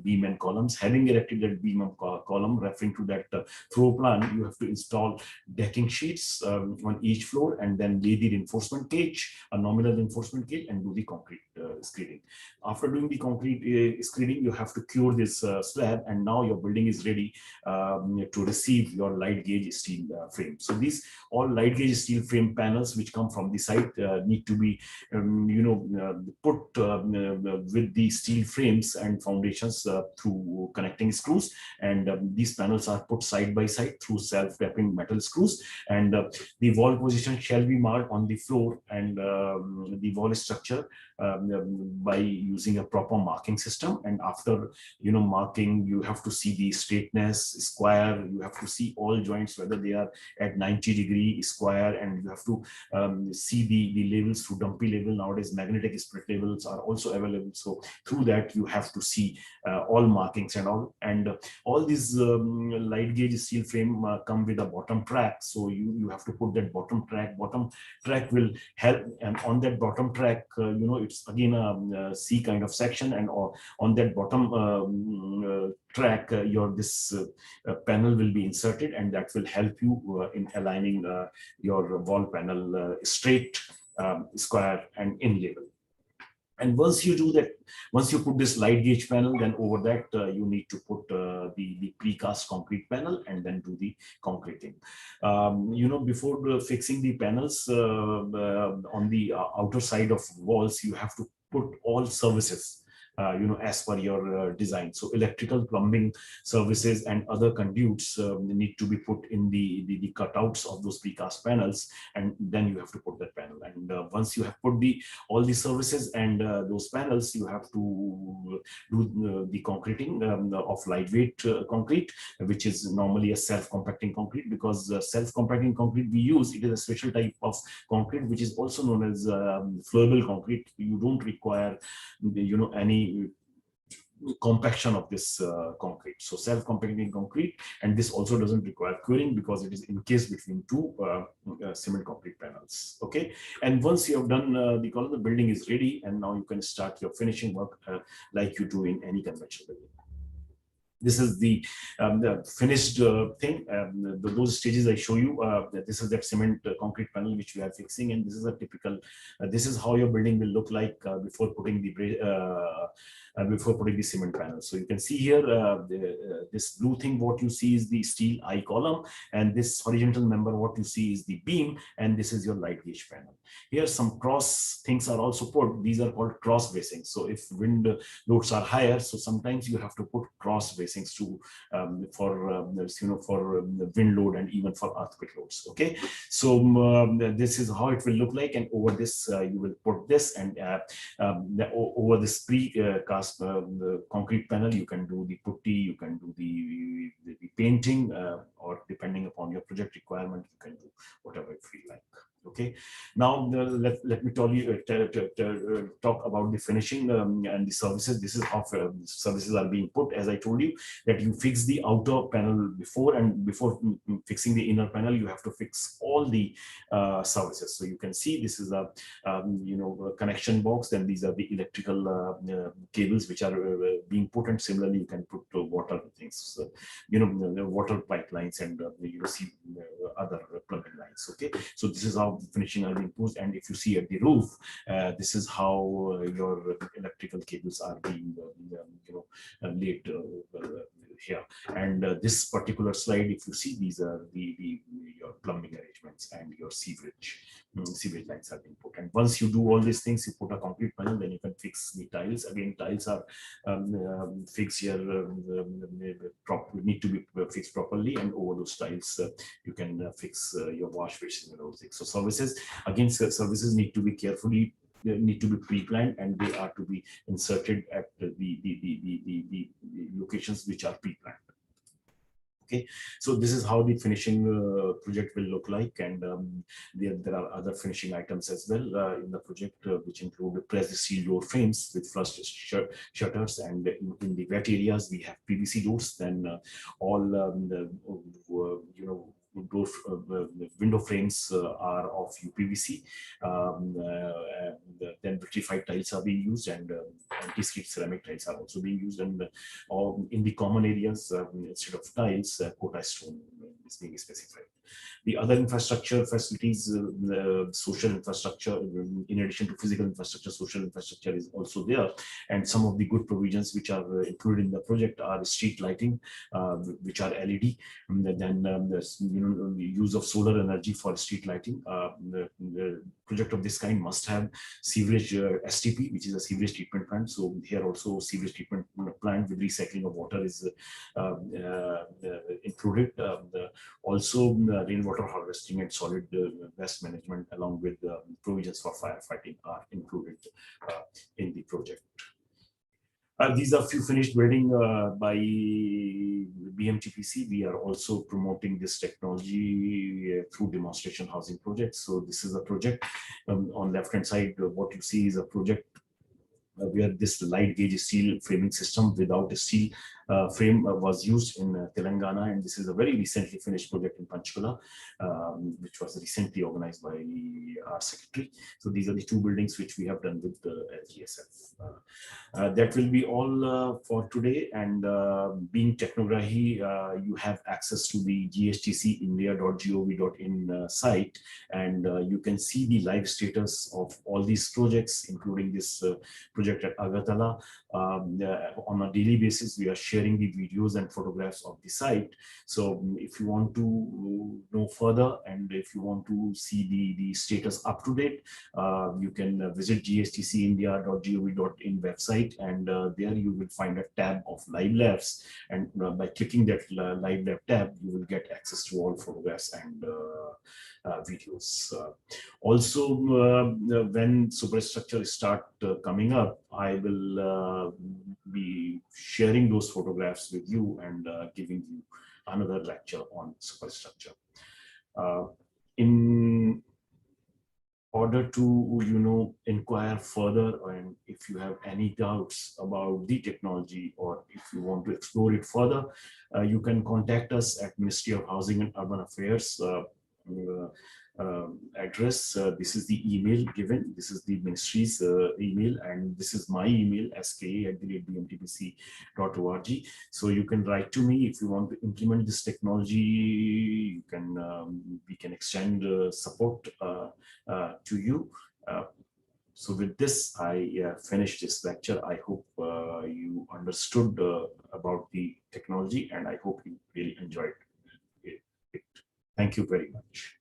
beam and columns. Having erected that beam and column, referring to that floor plan, you have to install decking sheets on each floor, and then lay the reinforcement cage, a nominal reinforcement cage, and do the concrete screeding. After doing the concrete screeding, you have to cure this slab, and now your building is ready to receive your light gauge steel frame. So these all light gauge steel frame panels which come from the site need to be put with the steel frames and foundations through connecting screws, and these panels are put side by side through self-tapping metal screws, and the wall position shall be marked on the floor and the wall structure by using a proper marking system. And after marking, you have to see the straightness, square, you have to see all joints whether they are at 90-degree square, and you have to see the levels through dumpy level. Nowadays magnetic split levels are also available, so through that you have to see all markings and all these light gauge steel frame come with a bottom track. So you have to put that bottom track will help, and on that bottom track it's again a C kind of section, and on that bottom track this panel will be inserted, and that will help you in aligning your wall panel straight, square, and in level. And once you do that, once you put this light gauge panel, then over that you need to put the precast concrete panel and then do the concreting. Before fixing the panels on the outer side of walls, you have to put all services as per your design. So electrical, plumbing services and other conduits need to be put in the cutouts of those precast panels, and then you have to put that panel. And once you have put all the services and those panels, you have to do the concreting of lightweight concrete, which is normally a self-compacting concrete, because self-compacting concrete we use, it is a special type of concrete which is also known as flowable concrete. You don't require any compaction of this concrete. So self-compacting concrete, and this also doesn't require curing because it is encased between two cement concrete panels. Okay, and once you have done the color, the building is ready, and now you can start your finishing work like you do in any conventional building. This is the finished thing. Those stages I show you, this is that cement concrete panel which we are fixing, and this is a typical, this is how your building will look like before putting the before putting the cement panel. So you can see here, this blue thing, what you see is the steel I column, and this horizontal member, what you see is the beam, and this is your light gauge panel. Here some cross things are also put. These are called cross bracings. So if wind loads are higher, so sometimes you have to put cross bracings to for the wind load and even for earthquake loads. Okay, so this is how it will look like, and over this you will put this, and over this pre-cast concrete panel you can do the putty, you can do the painting, or depending upon your project requirement you can do whatever you feel like. Okay, now let me tell you talk about the finishing and the services. This is how services are being put. As I told you, that you fix the outer panel before, and before fixing the inner panel you have to fix all the services. So you can see this is a a connection box, then these are the electrical cables which are being put, and similarly you can put water things, so, the water pipelines, and you see other plumbing lines. Okay, so this is how the finishing are being posed, and if you see at the roof, this is how your electrical cables are being laid here. And this particular slide, if you see, these are your plumbing arrangements and your sewage lines are being put. And once you do all these things, you put a concrete panel, then you can fix the tiles. Again, tiles are fixed here, need to be fixed properly, and over those tiles you can fix your wash basin and all things. So services, again, services need to be carefully need to be pre-planned, and they are to be inserted at the locations which are pre-planned. Okay, so this is how the finishing project will look like, and there are other finishing items as well in the project, which include pressed steel door frames with flush shutters, and in the wet areas we have PVC doors. Then all door window frames are of UPVC. Then vitrified tiles are being used, and anti-skid ceramic tiles are also being used, and in the common areas, instead of tiles, Kota stone is being specified. The other infrastructure facilities, social infrastructure, in addition to physical infrastructure, social infrastructure is also there. And some of the good provisions which are included in the project are street lighting, which are LED, and then the use of solar energy for street lighting. The project of this kind must have sewage STP, which is a sewage treatment plant. So here also sewage treatment plant with recycling of water is included. Also rainwater harvesting and solid waste management, along with provisions for firefighting, are included in the project. These are few finished building by BMTPC. We are also promoting this technology through demonstration housing projects. So this is a project on left hand side. What you see is a project where this light gauge steel framing system without a steel frame was used in Telangana, and this is a very recently finished project in Panchkula, which was recently organized by our secretary. So these are the two buildings which we have done with the LGSF. That will be all for today, and being Technograhi, you have access to the gstcindia.gov.in site, and you can see the live status of all these projects, including this project at Agartala. On a daily basis, we are sharing the videos and photographs of the site. So if you want to know further, and if you want to see the status up to date, you can visit gstcindia.gov.in website, and there you will find a tab of live labs, and by clicking that live lab tab, you will get access to all photographs and videos. Also, when superstructure start coming up, I will be sharing those photographs with you, and giving you another lecture on superstructure. In order to inquire further, and if you have any doubts about the technology, or if you want to explore it further, you can contact us at Ministry of Housing and Urban Affairs address. This is the email given. This is the ministry's email, and this is my email, ska@bmtpc.org. So you can write to me if you want to implement this technology. You can we can extend support to you. So with this, I finish this lecture. I hope you understood about the technology, and I hope you really enjoyed it. Thank you very much.